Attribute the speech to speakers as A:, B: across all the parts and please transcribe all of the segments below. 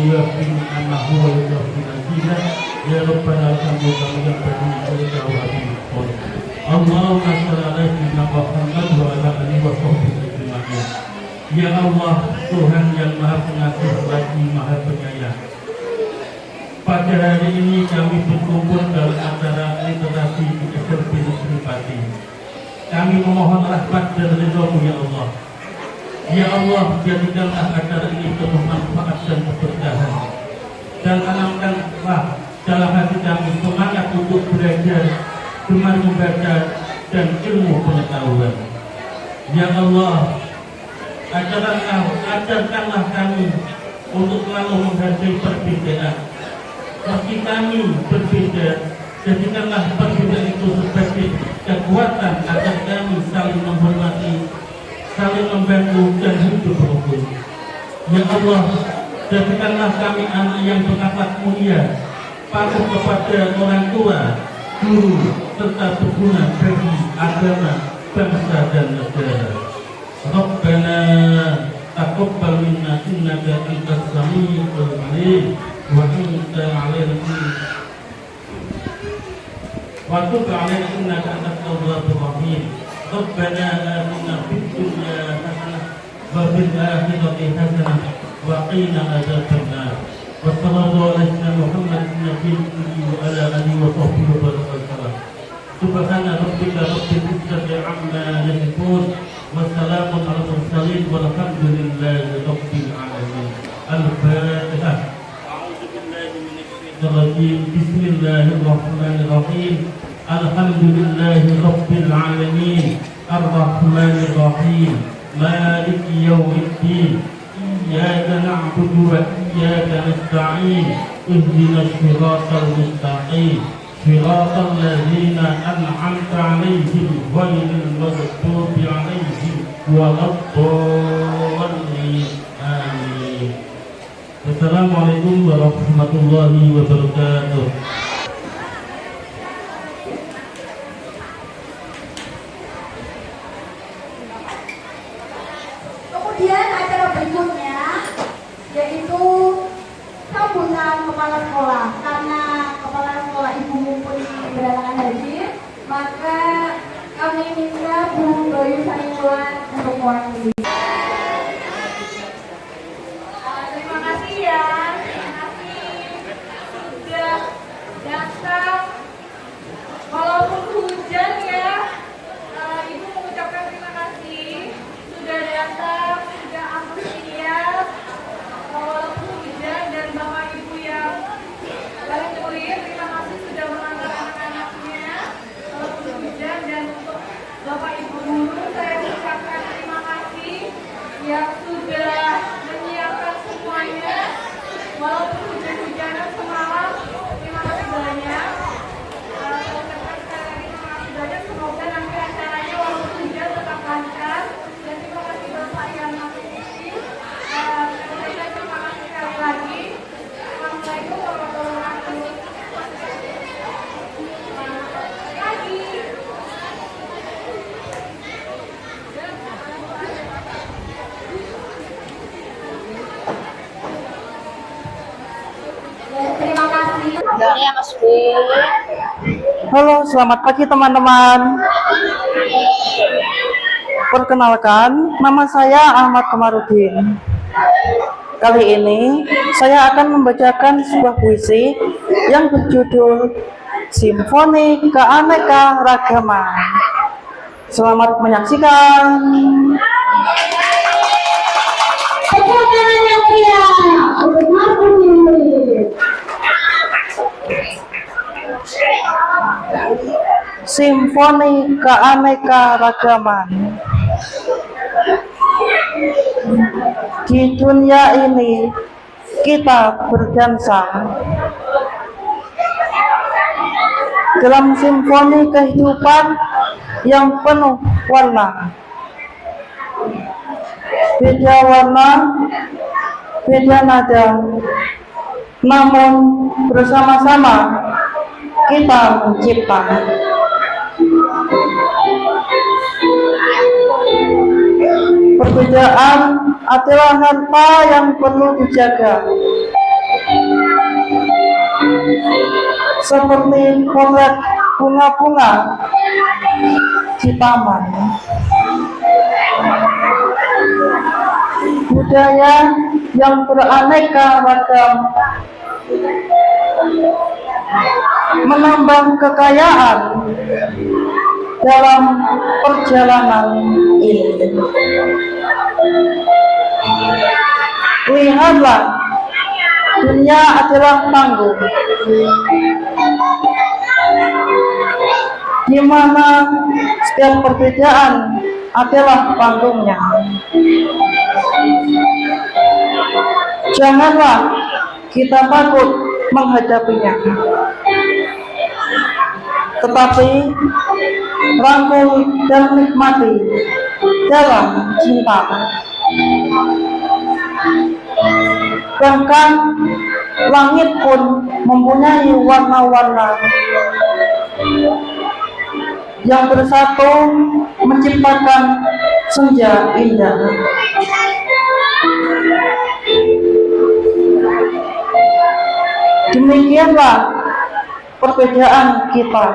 A: yuyakin annahu wa yuyakin ajidah. Ya Rabbana kamu yang berdiri jauh hati. Allahumma shalli ala sayyidina Muhammad wa ala alihi wa sahbihi ajma'in. Ya Allah, Tuhan yang Maha Pengasih lagi Maha Penyayang. Pada hari ini kami berkumpul dalam acara literasi di SMP Negeri Pati. Kami memohon rahmat dan ridha-Mu ya Allah. Ya Allah, jadikanlah acara ini penuh manfaat dan keberkahan. Dan tanamkanlah dalam hati kami semangat untuk belajar, gemar membaca dan ilmu pengetahuan. Ya Allah, ajarkanlah kami untuk selalu menghargai perbedaan. Meski kami berbeda, jadikanlah perbedaan itu sebagai kekuatan agar kami saling menghormati, saling membantu dan hidup rukun. Ya Allah, jadikanlah kami anak yang berakhlak mulia, patuh kepada orang tua, guru, serta berguna bagi agama, bangsa dan negara. Rabbana taqabbal minna innaka antas samiul alim wa anta 'alaina wa tub 'alaina innaka antat tawwabur rahim. Rabbana atina fid dunya hasanah wa fil akhirati hasanah wa qina adzabannar. Wa sallallahu alaihi Muhammadin nabiyyi wa ala alihi wa sahbihi wa sallam. Subhana rabbika rabbil izzati amma yasifun. Wassalamu ala mursalin walhamdulillahi rabbil alamin. Al-Fatihah. A'udzu billahi minasyaitonir rajim. Bismillahirrahmanirrahim. Alhamdulillahi rabbil alamin. Ar-Rahmanir Rahim. Maliki yaumiddin. Iyyaka na'budu wa iyyaka nasta'in. Ihdinas siratal mustaqim. Siratal ladzina an'amta 'alaihim ghairil maghdubi 'alaihim waladdallin. Amin. Assalamualaikum warahmatullahi wabarakatuh.
B: Kemudian acara berikutnya yaitu sambutan kepala sekolah. Karena kepala sekolah Ibu Mumpuni berhalangan hadir, maka kami minta Bu Bayu Saniwan untuk mewakili. Terima kasih ya, terima kasih sudah datang. Walaupun hujan ya, Ibu mengucapkan terima kasih sudah datang, sudah antusias. Walaupun hujan dan Bapak Ibu yang paling murid, terima kasih sudah mengantar anak-anaknya walaupun hujan. Dan untuk Bapak Ibu guru, saya ucapkan terima kasih yang sudah menyiapkan semuanya walaupun hujan-hujanan semalam. Terima kasih banyak. Saya ucapkan sekali lagi terima kasih banyak. Semoga nanti acaranya walaupun hujan tetap lancar. Dan terima kasih Bapak yang mengikuti. Saya terima kasih sekali lagi. Assalamualaikum warahmatullahi wabarakatuh. Terima kasih.
C: Ya, Mas B.
D: Halo, selamat pagi teman-teman. Perkenalkan, nama saya Ahmad Kamarudin. Kali ini saya akan membacakan sebuah puisi yang berjudul Simfoni Keanekaragaman. Selamat menyaksikan. Simfoni Keanekaragaman. Di dunia ini kita berdansa dalam simfoni kehidupan yang penuh warna. Beda warna, beda nada, namun bersama-sama kita mencipta. Perbedaan adalah harta yang perlu dijaga. seperti potret bunga-bunga di taman. Budaya yang beraneka ragam menambah kekayaan dalam perjalanan ini. Lihatlah, dunia adalah panggung di mana setiap perbedaan adalah panggungnya. Janganlah kita takut menghadapinya, tetapi rangkul dan nikmati dalam cinta. Bahkan langit pun mempunyai warna-warna yang bersatu menciptakan senja indah. Demikianlah perbedaan kita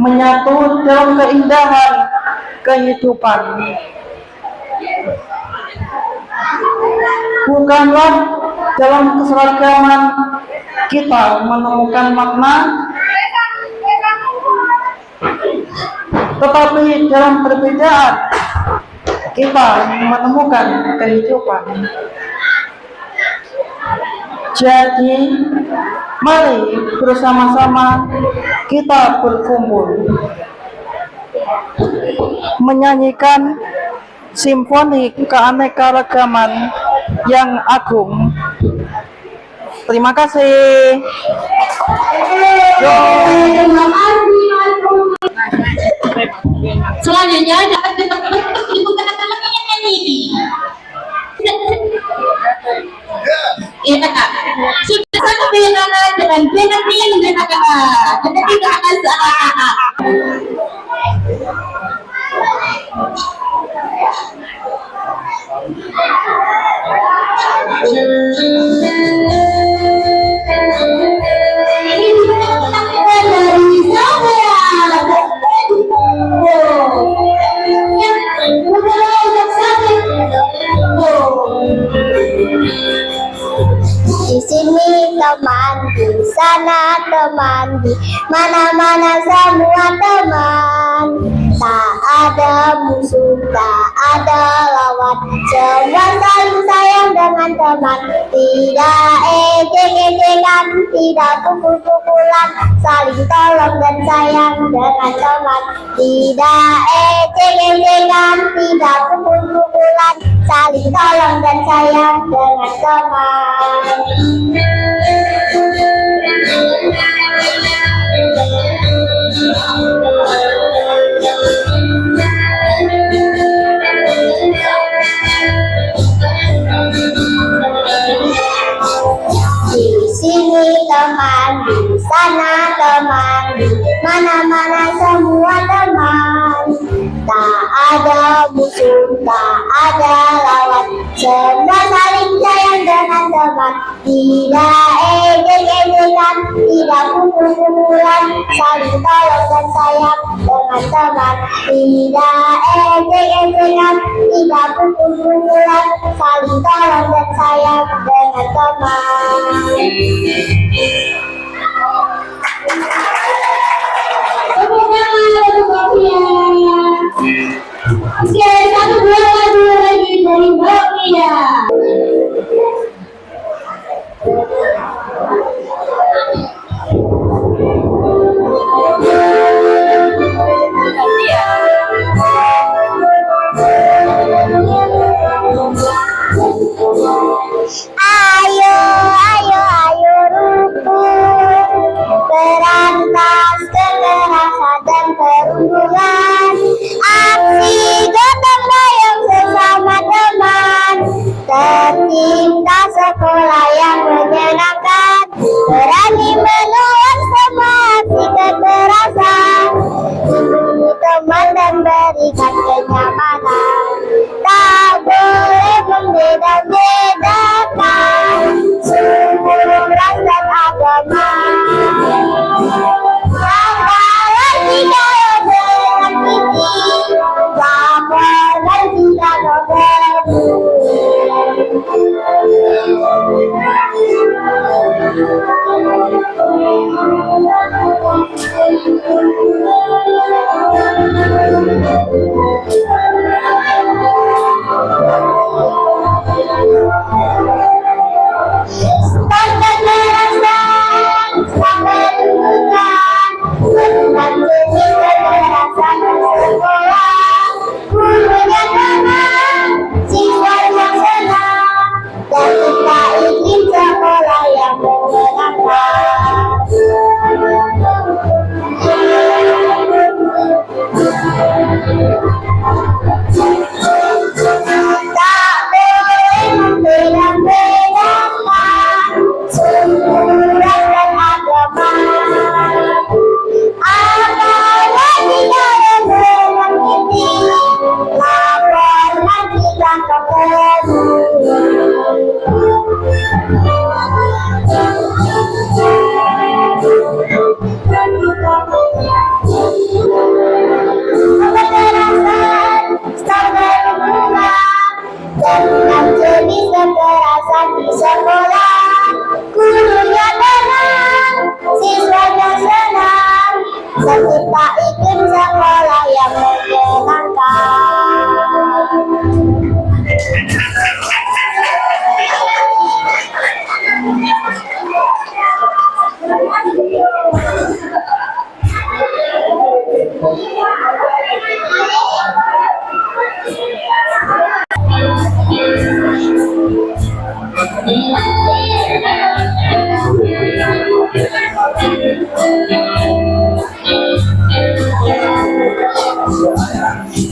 D: menyatu dalam keindahan kehidupan. Bukanlah dalam keseragaman kita menemukan makna, tetapi dalam perbedaan kita menemukan kehidupan. Jadi, mari bersama-sama kita berkumpul menyanyikan simfoni keanekaragaman yang agung. Terima kasih.
C: Selanjutnya dapat dibuka teman-teman ini. Iya kak, sudah satu pilihan dengan pilihan dengan kakak, jadi tidak akan salah.
E: Di sini teman, di sana teman, di mana-mana semua teman. Tak ada musuh, tak ada lawan, semua saling sayang dengan teman. Tidak ejek-ejekan, tidak pukul-pukulan, saling tolong dan sayang dengan teman. Tidak ejek-ejekan, tidak pukul-pukulan, saling tolong dan sayang dengan teman. Di sini teman, di sana teman, di mana-mana semua teman. Tak ada musuh, tak ada lawan, semua saling sayang dengan teman. Tidak ejek-ejekan, tidak pukul-pukulan, saling tolong dan sayang dengan teman. Tidak ejek-ejekan, tidak pukul-pukulan, saling tolong dan sayang dengan teman. Oke, satu dua lagu lagi dari Mbak Mia. Ayo, ayo, ayo rukun, berantas kekerasan dan perundungan. Aksi gotong royong sesama teman, tercipta sekolah yang menyenangkan, berani melawan semua aksi kekerasan, lindungi teman dan berikan kenyamanan. Tak boleh membeda-bedakan.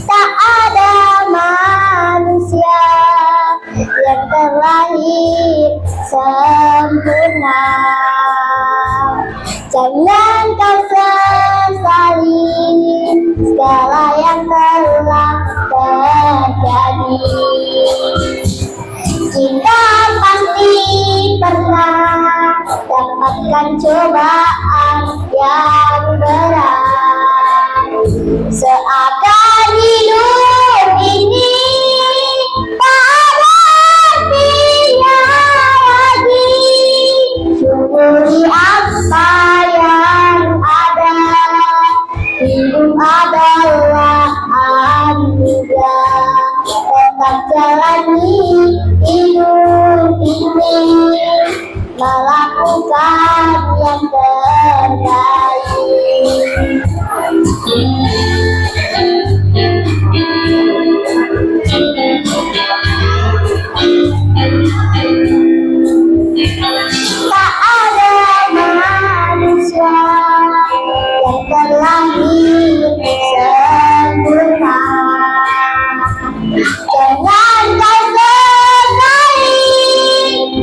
E: Tak ada manusia yang terlahir sempurna. Jangan kau sesali segala yang telah terjadi. Kita pasti pernah dapatkan cobaan yang berat. Seakan hidup ini tak ada artinya lagi. Syukuri apa yang ada. Hidup adalah anugerah. Tetap jalani hidup ini, melakukan yang terbaik. Tak ada manusia yang terlahir sempurna. Jangan kau sesali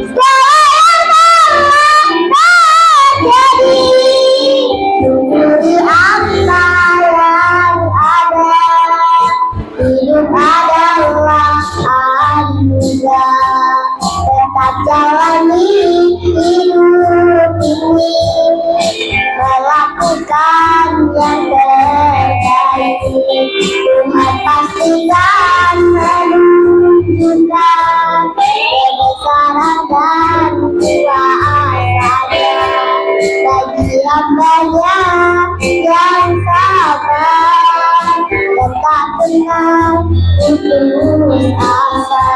E: segala yang telah terjadi. Syukuri apa yang ada. Hidup adalah anugerah. Tetap jalani hidup ini, melakukan yang terbaik. Tuhan pastikan menunjukkan kebesaran dan kuasanya bagi hambanya yang sabar, tetap tenang, putus asa.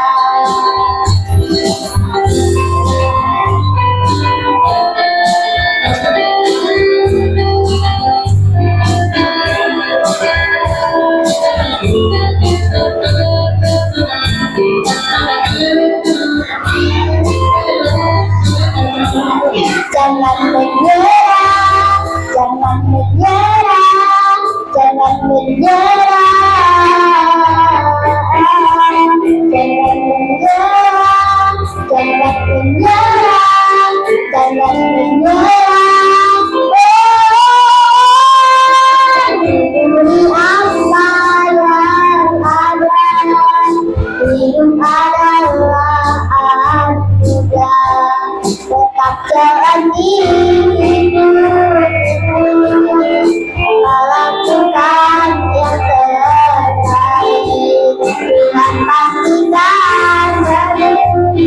E: Jangan menyerah, jangan menyerah, jangan menyerah. Jangan menyerah, jangan menyerah, jangan menyerah. Syukuri apa yang ada. Hidup adalah anugerah. Tetap jalani hidup ini, melakukan yang terbaik. Tuhan pastikan menunjukkan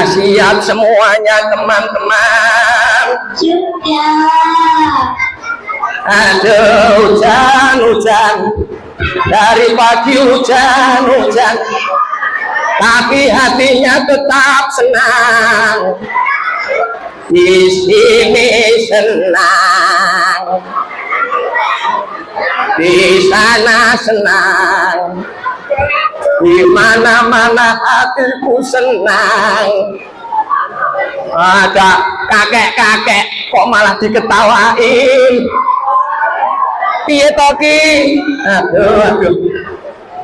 F: Sudah siap semuanya teman-teman?
E: Sudah.
F: Aduh, hujan-hujan, dari pagi hujan-hujan, tapi hatinya tetap senang. Di sini senang, di sana senang, di mana-mana hatiku senang. Ada kakek-kakek kok malah diketawain. Piye toki? Aduh.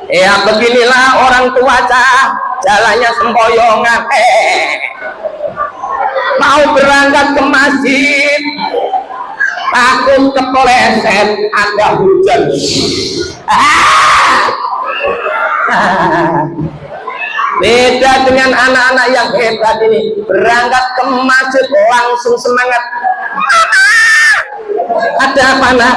F: Ya beginilah orang tua cah, jalannya sempoyongan. Mau berangkat ke masjid, takut kepleset ada hujan. Beda dengan anak-anak yang hebat ini, berangkat ke masjid langsung semangat. Ada apa nak?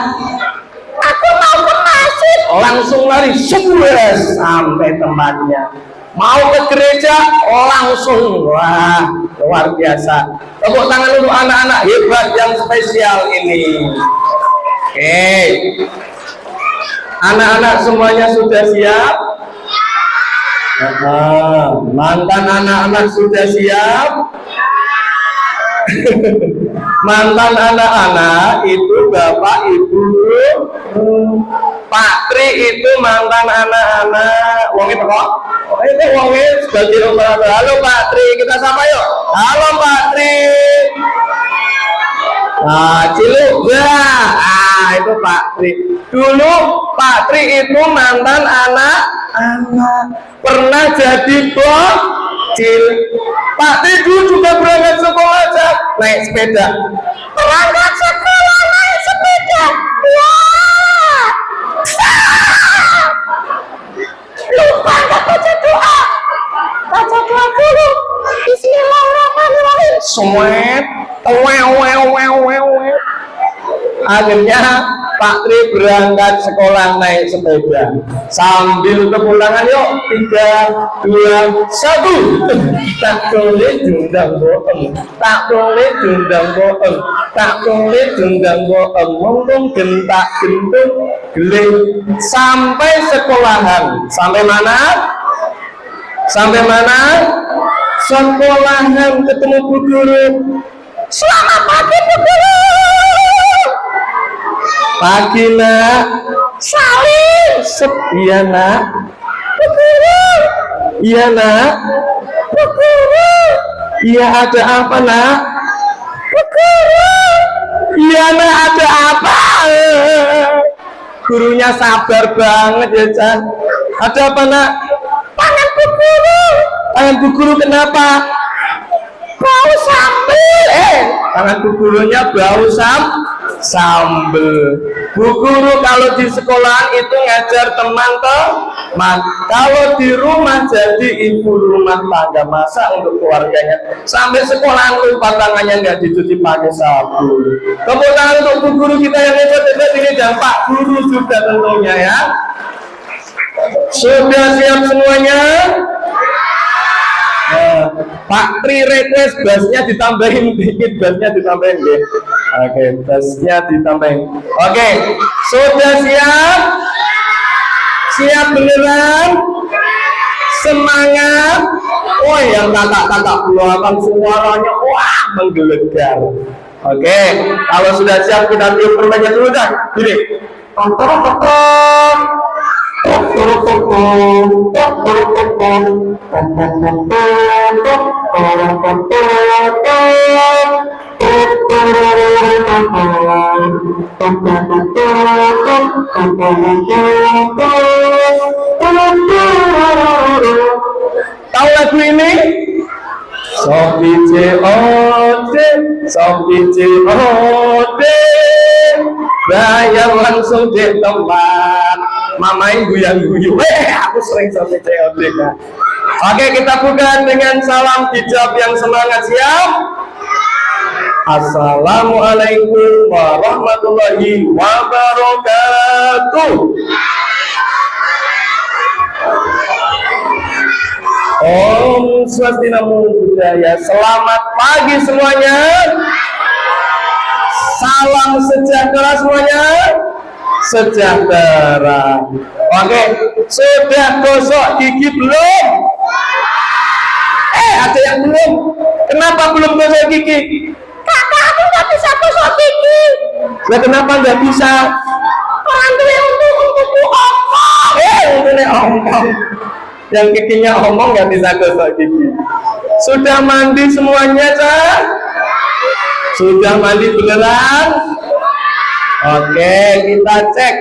F: Aku mau ke masjid. Langsung lari sukses sampai tempatnya. Mau ke gereja langsung. Wah, luar biasa. Tepuk tangan untuk anak-anak hebat yang spesial ini. Oke, anak-anak semuanya sudah siap? Mantan anak-anak sudah siap? Mantan anak-anak itu bapak ibu, Pak Tri itu mantan anak-anak. Wong itu kok? Itu wongnya sebagai operator. Halo Pak Tri, kita sapa yuk. Halo Pak Tri. Nah, Ciluk itu Pak Tri. Dulu Pak Tri itu mantan anak-anak, pernah jadi bocil. Pak Tri dulu juga berangkat sekolah aja naik sepeda. Berangkat sekolah naik sepeda. Wah. Lupa nggak baca doa. Baca doa dulu. Bismillahirrahmanirrahim. Sweet. Akhirnya Pak Tri berangkat sekolah naik sepeda. Sambil tepuk tangan yuk. 3, 2, 1. Tak boleh dundang boem, tak boleh dundang boem, tak boleh dundang boem. Mungkin gentak gentung geling. Sampai sekolahan. Sampai mana? Sampai mana? Sekolahan ketemu Bu Guru. Selamat pagi Bu Guru. Pagi nak. Salim. Iya nak. Bu Guru. Iya nak. Bu Guru. Iya ada apa nak? Bu Guru. Iya nak ada apa? Gurunya sabar banget ya Chan. Ada apa nak? Tangan Bu Guru. Tangan Bu Guru kenapa? Bau sambel. Tangan Bu Gurunya bau sambel. Bu Guru kalau di sekolahan itu ngajar teman-teman, kalau di rumah jadi ibu rumah tangga, masak untuk keluarganya. Sampai sekolahan lupa tangannya nggak dicuci pakai sabun. Tepuk tangan untuk Bu Guru kita yang hebat-hebat ini dan Pak Guru juga tentunya ya. Sudah siap semuanya? Pak Tri request bassnya ditambahin dikit, bassnya ditambahin deh. Oke, bassnya ditambahin. Oke, sudah siap? Siap beneran? Semangat? Oh, yang kakak-kakak belakang suaranya wah menggelegar. Oke, kalau sudah siap kita tiup permainan dulu dah. Gini. Tahu lagu ini? Sopi COD bayar langsung di tempat mamain guyang-guyu. Aku sering sopi COD kan. Oke, kita buka dengan salam hijab yang semangat. Siap? Assalamualaikum warahmatullahi wabarakatuh. Om Swasti Namo Buddhaya. Selamat pagi semuanya. Salam sejahtera semuanya. Sejahtera. Oke, sudah gosok gigi belum? Ada yang belum? Kenapa belum gosok gigi?
C: Kakak, aku nggak bisa gosok gigi.
F: Nah, kenapa nggak bisa?
C: Orang tua yang untuk omong.
F: Untungnya omong. Yang giginya omong nggak bisa gosok gigi. Sudah mandi semuanya, Cak? Sudah mandi beneran? Oke, kita cek.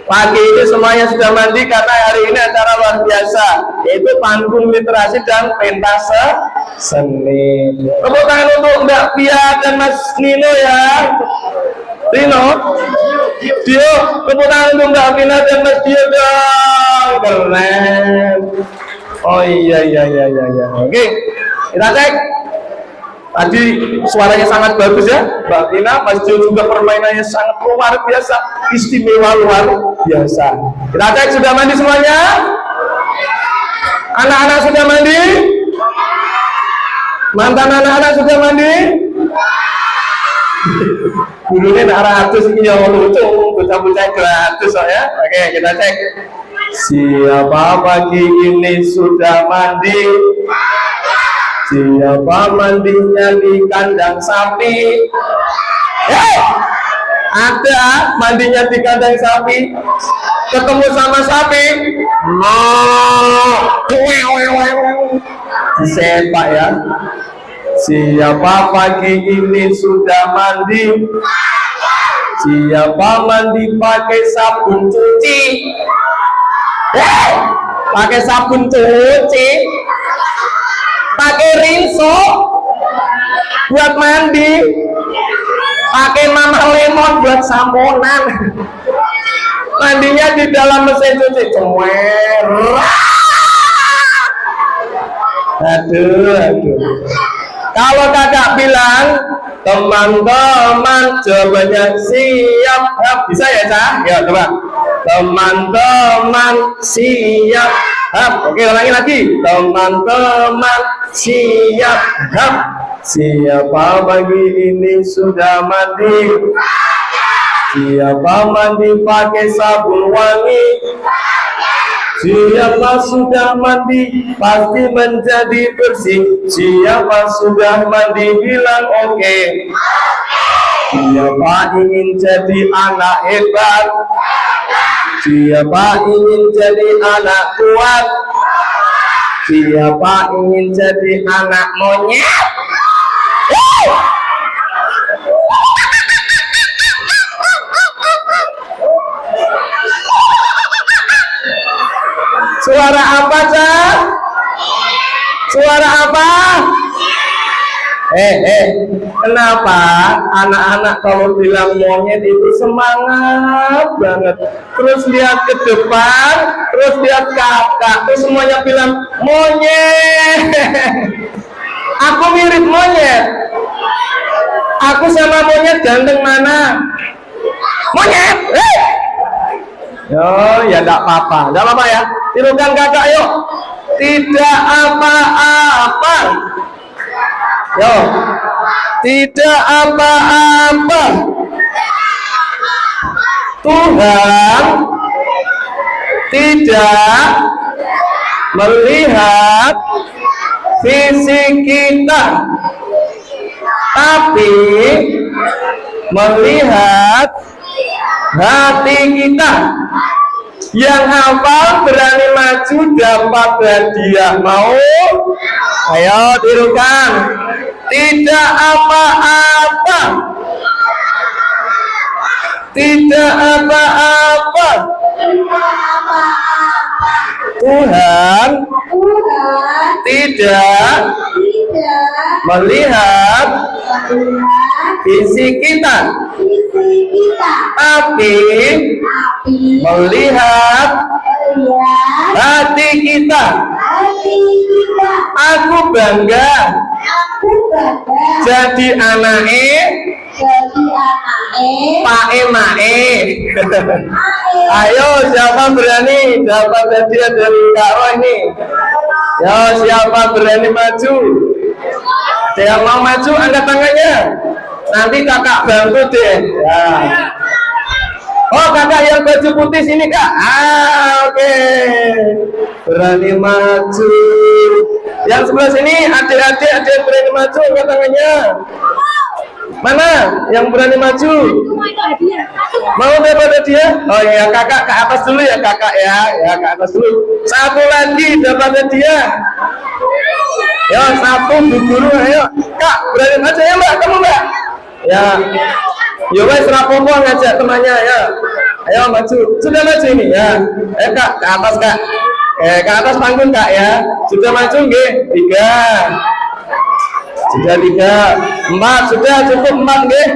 F: Pagi ini semuanya sudah mandi karena hari ini acara luar biasa, yaitu panggung literasi dan pentas seni. Tepuk tangan untuk Mbak Pia dan Mas Nino ya. Nino, Dio, tepuk tangan untuk Mbak Pina dan Mas Dio dong. Keren. Oh iya. Oke, kita cek. Tadi suaranya sangat bagus ya, Mbak Tina. Mas Dio juga permainannya sangat luar biasa, istimewa luar biasa. Kita cek, sudah mandi semuanya? Anak-anak sudah mandi? Mantan anak-anak sudah mandi? Gurunya nak ratus ini yang lucu, bocah-bocah gratis ya. Oke, kita cek. Siapa pagi ini sudah mandi? Siapa mandinya di kandang sapi? Ada mandinya di kandang sapi. Ketemu sama sapi. Disepak ya. Siapa pagi ini sudah mandi? Siapa mandi pakai sabun cuci? Pakai sabun cuci? Pakai rinso buat mandi, pakai mama lemon buat samponan. Mandinya di dalam mesin cuci. Cewer. Aduh. Kalau kakak bilang teman-teman, jawabannya siap. Bisa ya, Cak? Ya, coba. Teman-teman siap. Oke, ulangi lagi. Teman-teman siap. Siapa pagi ini sudah mandi? Siapa mandi pakai sabun wangi? Siapa sudah mandi pasti menjadi bersih. Siapa sudah mandi bilang oke. Siapa ingin jadi anak hebat? Siapa ingin jadi anak kuat? Siapa ingin jadi anak monyet? Suara apa, Cak? Suara apa? Kenapa anak-anak kalau bilang monyet itu semangat banget? Terus lihat ke depan, terus lihat kakak, terus semuanya bilang monyet. Aku mirip monyet. Aku sama monyet ganteng mana? Monyet. Oh ya, enggak apa-apa ya. Tirukan kakak yuk. Tidak apa-apa. Yo, tidak apa-apa. Tuhan tidak melihat fisik kita, tapi melihat hati kita. Yang hafal berani maju dapat hadiah. Mau? Ayo tirukan. Tidak apa-apa. Tidak apa-apa. Tuhan tidak melihat fisik kita, tapi melihat hati kita. Aku bangga jadi anake Mae Mae. Ayo siapa berani dapat hadiah dari Kak Roy ini? Ya siapa berani maju? Ada yang mau maju angkat tangannya. Nanti kakak bantu deh. Ya. Oh kakak yang baju putih sini kak. Oke. Berani maju. Yang sebelah sini adik-adik ada yang berani maju angkat tangannya. Mana yang berani maju? Mau dapat hadiah? Oh iya kakak ke atas dulu ya kakak ya. Ya ke atas dulu. Satu lagi dapat hadiah. Ya satu guru ayo. Kak berani maju ya mbak kamu mbak. Ya. Yo wes rapopo ngajak temannya ya. Ayo maju. Sudah maju ini ya. Kak ke atas kak. Ke atas panggung kak ya. Sudah maju nggih? 3. Sudah 3, 4, sudah cukup 4 nggih.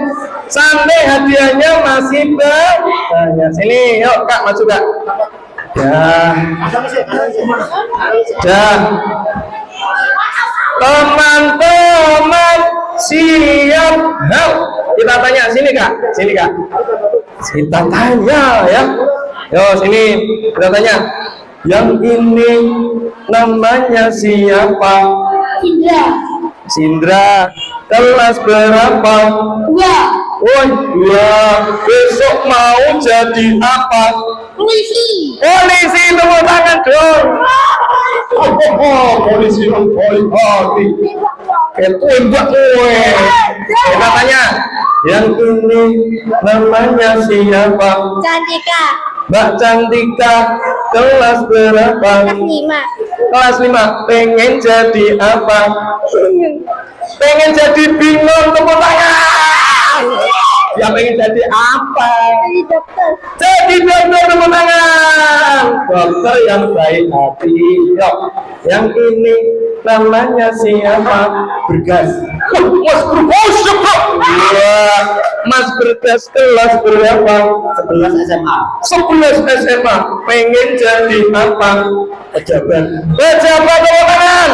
F: Sampai hadiahnya masih banyak. Sini, yuk kak maju kak. Ya. Sudah. Teman-teman siap. Kita tanya sini kak, sini kak. Kita tanya ya. Yo sini kita tanya. Yang ini namanya siapa?
E: Indra.
F: Sindra, kelas berapa?
E: 2.
F: Oh 2. Besok mau jadi apa?
E: Polisi.
F: Polisi, tepuk tangan dong. Polisi polisi. Ketuin buat gue. Kita tanya, yang ini namanya siapa?
E: Cantika.
F: Mbak Cantika, kelas berapa?
E: Kelas 5.
F: Kelas 5. Pengen jadi apa? Pengen jadi bingung, tepuk tangan. Ya pengen jadi apa?
E: Jadi dokter.
F: Jadi dokter, tepuk tangan. Dokter yang baik hati. Yuk. Yang ini namanya siapa? Bergas. Mas Bergas. Iya. Mas Bergas kelas berapa?
G: 11 SMA.
F: 11 SMA. Pengen jadi apa? Pejabat. Pejabat, tepuk tangan.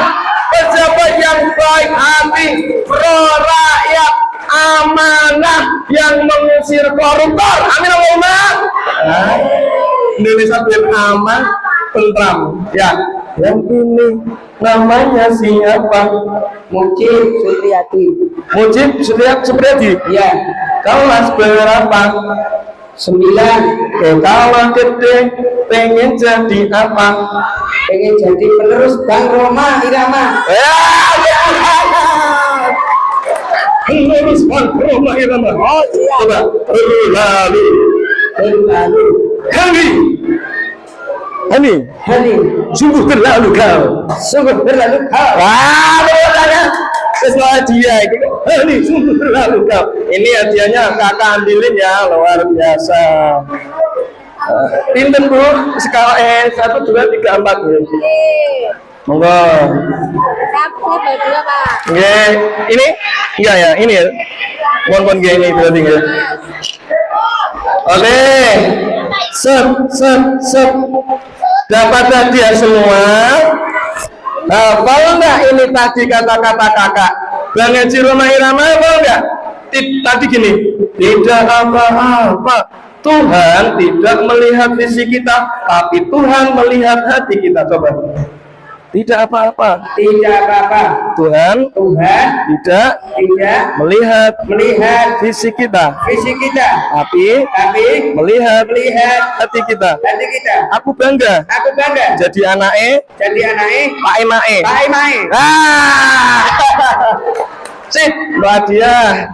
F: Pejabat yang baik hati, pro rakyat, amanah, yang mengusir koruptor. Amin Allahumma. Indonesia biar aman, tentram. Ya, yang ini namanya siapa?
G: Mujib Supriyadi.
F: Mujib Supriyadi.
G: Iya.
F: Kelas berapa?
G: 9.
F: Kalau gede pengen jadi apa?
G: Pengen jadi penerus Bang Roma Irama.
F: Penerus Bang Roma Irama. Oh iya. Coba lalu Hani sungguh terlalu kau. Sesuai dia itu Hani sungguh terlalu kau. Ini hadiahnya kakak ambilin ya, luar biasa. Pinten bu, skala 1, 2, 3, 4 ya. Monggo. Nggih, ini? Iya ya, ini ya. Mohon ini berarti ya. Oke. Set. Dapat hadiah semua. Hafal enggak ini tadi kata-kata kakak? Bang Haji Roma Irama hafal enggak? Tadi gini, tidak apa-apa. Tuhan tidak melihat visi kita, tapi Tuhan melihat hati kita. Coba. Tidak apa-apa.
G: Tidak apa-apa.
F: Tuhan tidak melihat visi kita, tapi melihat hati kita. Aku bangga jadi anaknya Pak Emae. Sip, hadiah.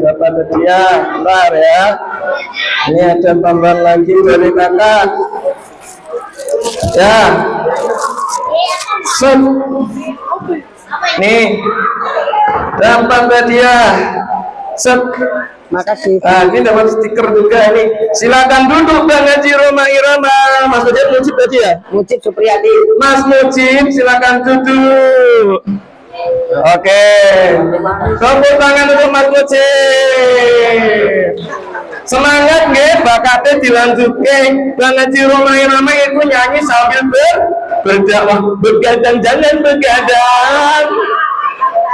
F: Dapat hadiah. Bentar ya. Ini ada tambahan lagi dari kakak. Ya. Set. Nih. Dapat hadiah. Set.
G: Makasih.
F: Nah, ini dapat stiker juga nih. Silakan duduk Bang Haji Roma Irama. Mas Mujib tadi ya?
G: Mujib Supriyadi.
F: Mas Mujib, silakan duduk. Oke. Tepuk tangan untuk Mas Mujib. Semangat nggih, bakatnya dilanjutke. Bang Haji Roma Irama itu nyanyi sambil berdakwah. Begadang jangan begadang.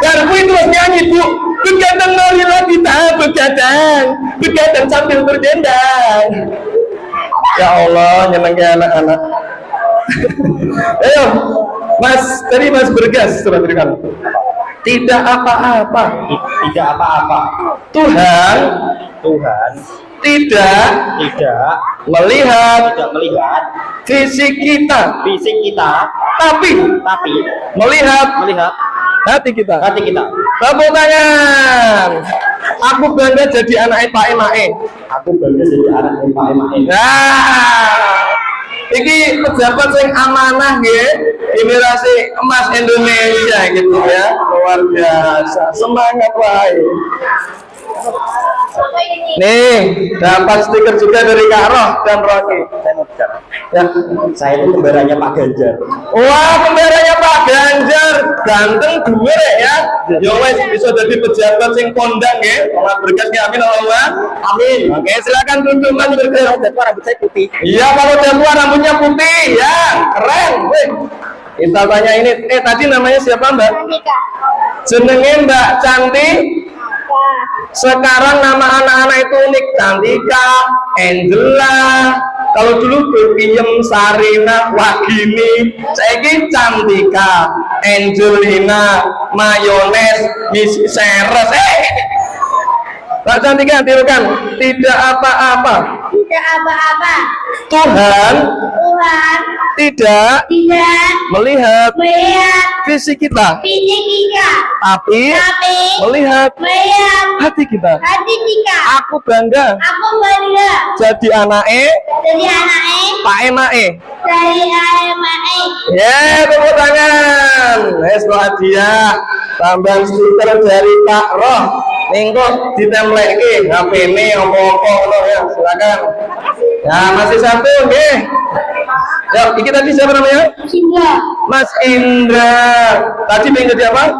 F: Biar kui terus nyanyi Bu. Begadang marilah kita begadang sambil berdendang. Ya Allah, nyenengin anak-anak. Ayo, Mas, tadi Mas Bergas sudah berikan. Tidak apa-apa.
H: Tidak apa-apa.
F: Tuhan tidak melihat fisik kita, tapi melihat hati kita. Tepuk tangan. Aku bangga jadi anak Pak Emae. Nah, ini pejabat yang amanah nggih, generasi emas Indonesia gitu ya. Luar biasa. Semangat wae. Nih, dapat stiker juga dari Kak Roh dan Rocky.
H: Saya mau bicara.
F: Ya,
H: Saya itu kembarannya Pak Ganjar.
F: wah, kembarannya Pak Ganjar, ganteng dhuwur ya. Ya wes bisa jadi pejabat sing kondang ya. Allah berkatnya, amin Allah.
H: Amin.
F: Oke, silakan duduk Mas Bergas.
H: Jadwal rambut saya putih.
F: Iya, kalau Jaguar rambutnya putih, ya keren. Wih, kita tanya ini, tadi namanya siapa Mbak? Jenenge Mbak Cantik. Sekarang nama anak-anak itu unik, Cantika, Angela. Kalau dulu Bepiem, Sarina, Wagini, saiki Cantika, Angelina, Mayones, Miss Seres. Mbak Cantika, tirukan. Tidak apa-apa.
E: Tidak apa-apa.
F: Tuhan
E: Tuhan
F: tidak
E: tidak
F: melihat
E: melihat
F: fisik kita,
E: fisik kita,
F: tapi
E: tapi
F: melihat
E: melihat
F: hati kita.
E: hati kita.
F: Aku bangga
E: Aku bangga
F: jadi anaknya
E: jadi anaknya
F: Pak Emae.
E: dari AMAE.
F: Ya, tepuk tangan. Wes hadiah tambahan stiker dari Pak Roh. Ningko ditempleki HP-ne opo-opo ngono ya, silakan. Ya, masih satu nggih. Ya, iki tadi siapa namanya?
E: Sehingga
F: Mas Indra. Tadi pengen jadi apa?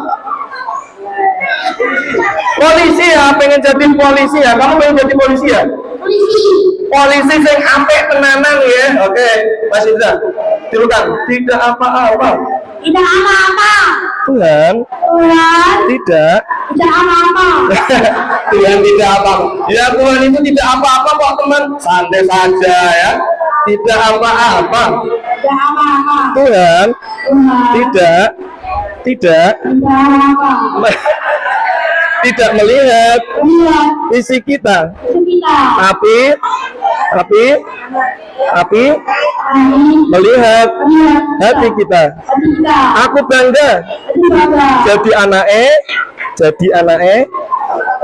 F: Polisi ya, pengen jadi polisi ya. Kamu pengen jadi polisi ya?
E: polisi
F: Polisi sing apik tenanan ya. Oke, Mas Indra. Tirukan. Tidak apa-apa.
E: tidak apa-apa.
F: Tuhan
E: Tuhan
F: tidak
E: tidak apa-apa.
F: Tuhan tidak apa. Ya, Tuhan itu tidak apa-apa kok teman. Santai saja ya. Tidak apa-apa.
E: Tidak apa-apa.
F: Tuhan
E: Tuhan
F: tidak
E: tidak apa-apa.
F: tidak melihat
E: Lihat
F: fisik kita,
E: kita.
F: tapi
E: Kami
F: melihat
E: lihat
F: hati kita.
E: kita.
F: Aku bangga
E: Hati bangga.
F: jadi anaknya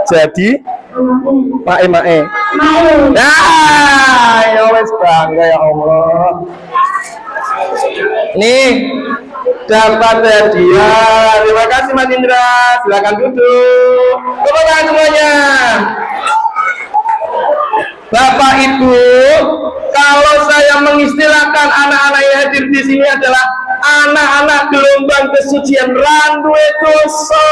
F: jadi Pak Emae.
E: Mayu.
F: Nah, ya wes bangga ya Allah. Nih, dapat hadiah. Terima kasih Mas Indra. Silakan duduk. Tepuk tangan semuanya. Bapak Ibu, kalau saya mengistilahkan anak-anak yang hadir di sini adalah anak-anak gelombang kesucian randuwe dosa.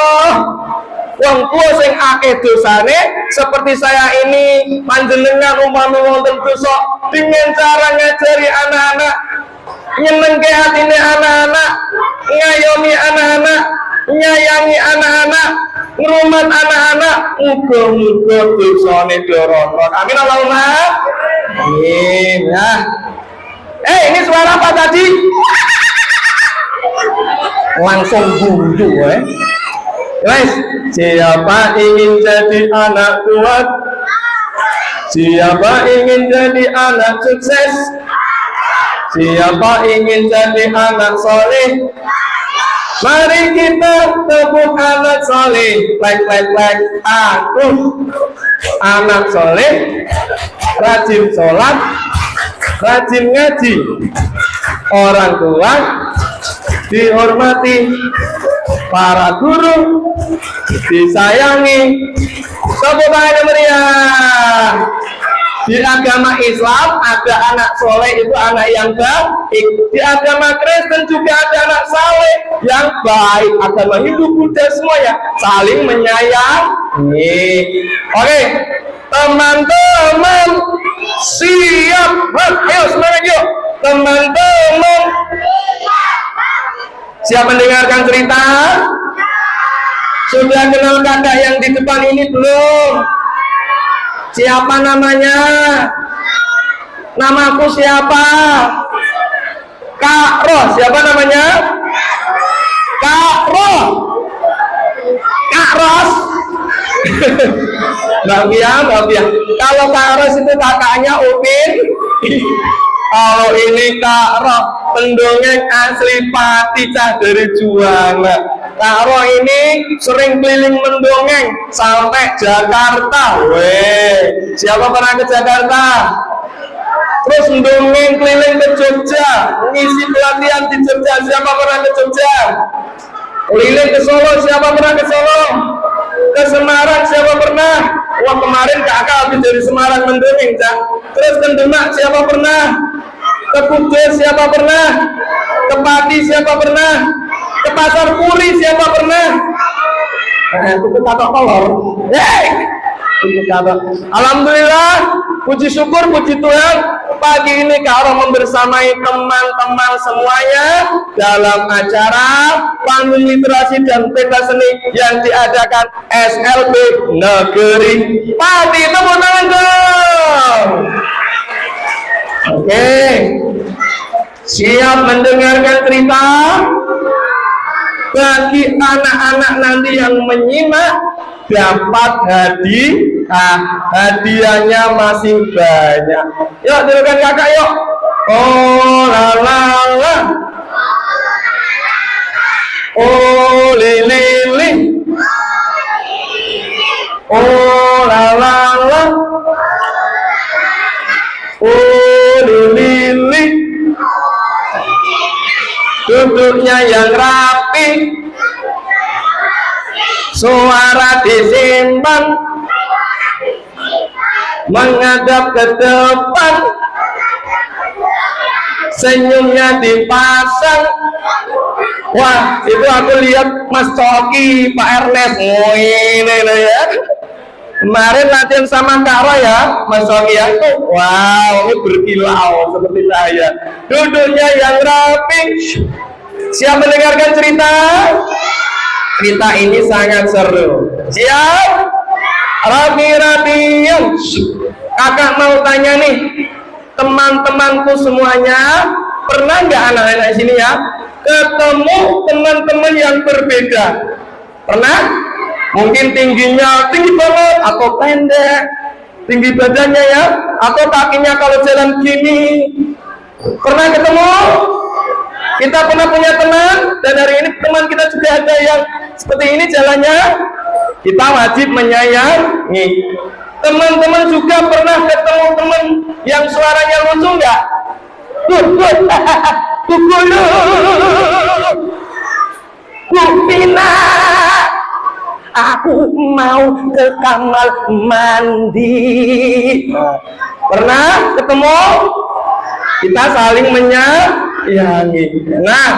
F: Wong tuwa sing akeh dosane seperti saya ini panjenengan umpama wonten dosa dengan cara ngajari anak-anak, nyenengke hatine anak-anak, ngayomi anak-anak, nyayangi anak-anak, ngrumat anak-anak, muga-muga dosane dorono. Amin Allahumma. Amin ya. Ini suara apa tadi? Langsung buntu Guys, siapa ingin jadi anak kuat? Siapa ingin jadi anak sukses? Siapa ingin jadi anak soleh? Mari kita tepuk anak soleh. Like. Aku anak soleh, rajin sholat, rajin ngaji, orang tua dihormati, para guru disayangi. Tepuk tangan meriah. Di agama Islam ada anak soleh itu anak yang baik. Di agama Kristen juga ada anak soleh yang baik. Agama Hindu, Buddha semuanya saling menyayangi. Oke, teman-teman siap? Ayo semangat yuk, teman-teman. Siap mendengarkan cerita? Sudah kenal kakak yang di depan ini belum? Siapa namanya? Namaku siapa? Kak Ros. Siapa namanya? Kak Ros. Kak Ros. Mbak Pia. Kalau Kak Ros itu kakaknya Upin. Kalau ini Kak Ros, pendongeng asli Pati Cah dari Juwana. Kak Ros ini sering keliling mendongeng sampai Jakarta. Weh, siapa pernah ke Jakarta? Terus mendongeng keliling ke Jogja, ngisi pelatihan di Jogja. Siapa pernah ke Jogja? Keliling ke Solo. Siapa pernah ke Solo? Ke Semarang. Siapa pernah? Wah, kemarin kakak habis dari Semarang mendongeng, Cak. Terus ke Demak. Siapa pernah? Ke Kudus. Siapa pernah? Ke Pati. Siapa pernah? Ke Pasar Puri. Siapa pernah? Itu kata kolor. Alhamdulillah, puji syukur, puji Tuhan, pagi ini Kak Ros membersamai teman-teman semuanya dalam acara panggung literasi dan pentas seni yang diadakan SLB Negeri Pati. Tepuk tangan dong. Oke, siap mendengarkan cerita? Bagi anak-anak nanti yang menyimak dapat hadiahnya masih banyak. Yuk tirukan kakak yuk. Oh la la la, oh li li li, oh la la la, oh li li li. Duduknya yang rapi, suara disimpan, menghadap ke depan, senyumnya dipasang. Wah, itu aku lihat Mas Coki, Pak Ernest. Oh, ini ya. Kemarin latihan sama Kak Ros ya, Mas Coki ya. Wow, ini berkilau seperti saya. Duduknya yang rapi. Siap mendengarkan cerita? Cerita ini sangat seru. Siap? Rapi-rapian. Kakak mau tanya nih, teman-temanku semuanya, pernah nggak anak-anak sini ya ketemu teman-teman yang berbeda? Pernah? Mungkin tingginya tinggi banget atau pendek, tinggi badannya ya, atau kakinya kalau jalan gini. Pernah ketemu? Kita pernah punya teman, dan hari ini teman kita juga ada yang seperti ini jalannya. Kita wajib menyayangi. Teman-teman juga pernah ketemu teman yang suaranya lucu nggak? Kukulu, Kupina, aku mau ke kamar mandi. Pernah ketemu? Kita saling menyayangi. Nah,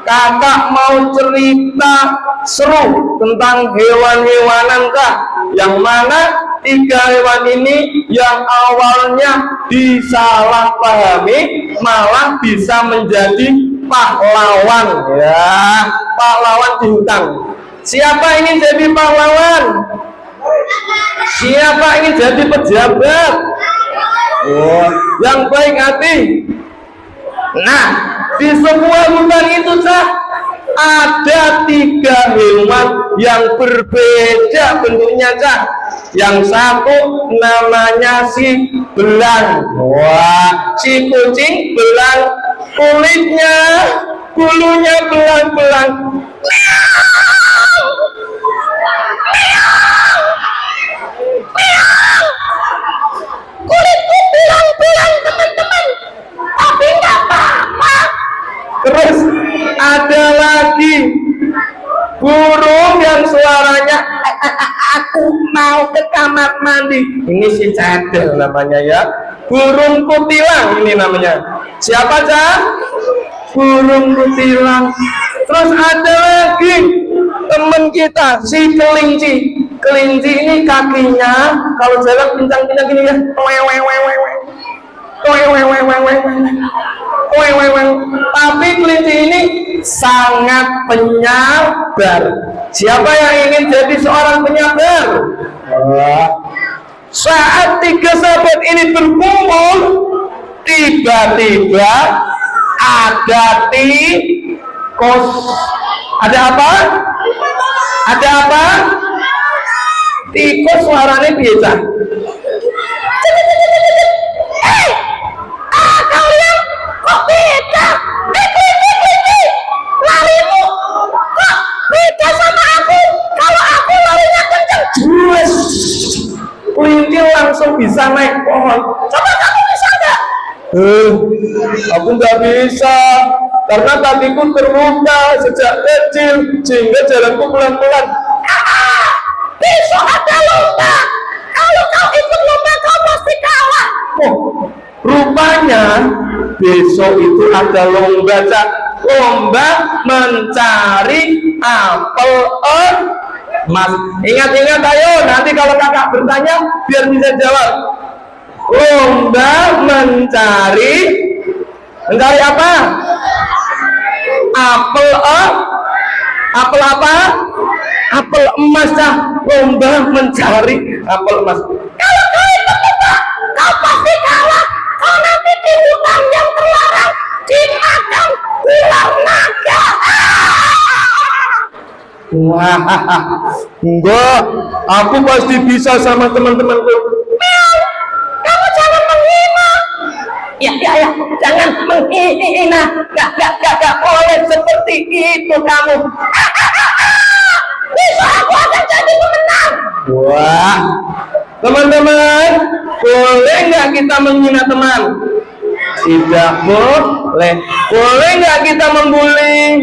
F: kakak mau cerita seru tentang hewan-hewanan kah? Yang mana 3 hewan ini yang awalnya disalahpahami malah bisa menjadi pahlawan ya, pahlawan di hutan. Siapa ingin jadi pahlawan? Siapa ingin jadi pejabat? Oh, yang baik hati. Nah, di sebuah hutan itu ada 3 hewan yang berbeda bentuknya Yang satu namanya si belang. Wah, si kucing belang, kulitnya, bulunya belang-belang. Kulitku belang-belang teman-teman, tapi nggak apa-apa. Terus ada lagi burung yang suaranya aku mau ke kamar mandi. Ini si cadel namanya ya, burung kutilang ini namanya. Siapa burung kutilang. Terus ada lagi teman kita si kelinci. Kelinci ini kakinya kalau jalan pincang-pincang gini ya, Tapi kelinci ini sangat penyabar. Siapa yang ingin jadi seorang penyabar? Saat tiga sahabat ini berkumpul, tiba-tiba ada tikus. Ada apa? Ada apa? Tikus suaranya biasa. Kalian kok beda? Kelinci, larimu kok beda sama aku? Kalau aku larinya kenceng, jelas. Kelinci langsung bisa naik pohon. Coba kamu bisa nggak? Aku nggak bisa karena kakiku terluka sejak kecil sehingga jalanku pelan-pelan. Besok ada lomba. Kalau kau ikut lomba kau pasti kalah. Oh, rupanya besok itu ada lomba, Cak. Lomba mencari apel emas. Ingat-ingat ayo, nanti kalau kakak bertanya biar bisa jawab. Lomba mencari apa? Apel apa? Apel emas, Cak. Lomba mencari apel emas. Kalau kau ikut lomba, kau pasti kalah. Kau nanti di hutan yang terlarang dimakan ular naga. Wah, enggak, aku pasti bisa sama teman-temanku. Kamu jangan menghina. Ya, jangan menghina. Gak boleh seperti itu kamu. Bisa aku akan jadi pemenang. Wah, teman-teman, boleh nggak kita menghina teman? Tidak boleh. Boleh nggak kita membuli?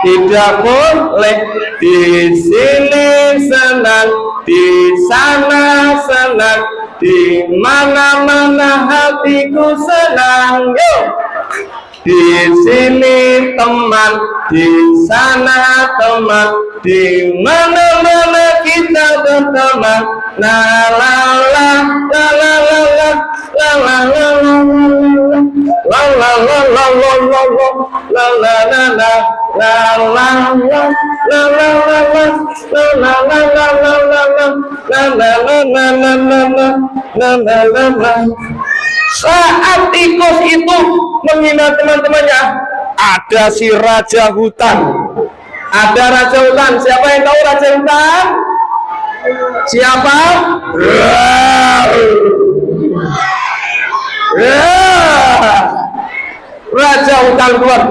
F: Tidak boleh. Di sini senang, di sana senang, di mana-mana hatiku senang. Yuk. Di sini teman, di sana teman, di mana-mana kita berteman. La la la la la la la la la la la la la la la la la la la la saat tikus itu menghina teman-temannya, ada si raja hutan. Ada raja hutan. Siapa yang tahu raja hutan? Siapa? Raja hutan keluar.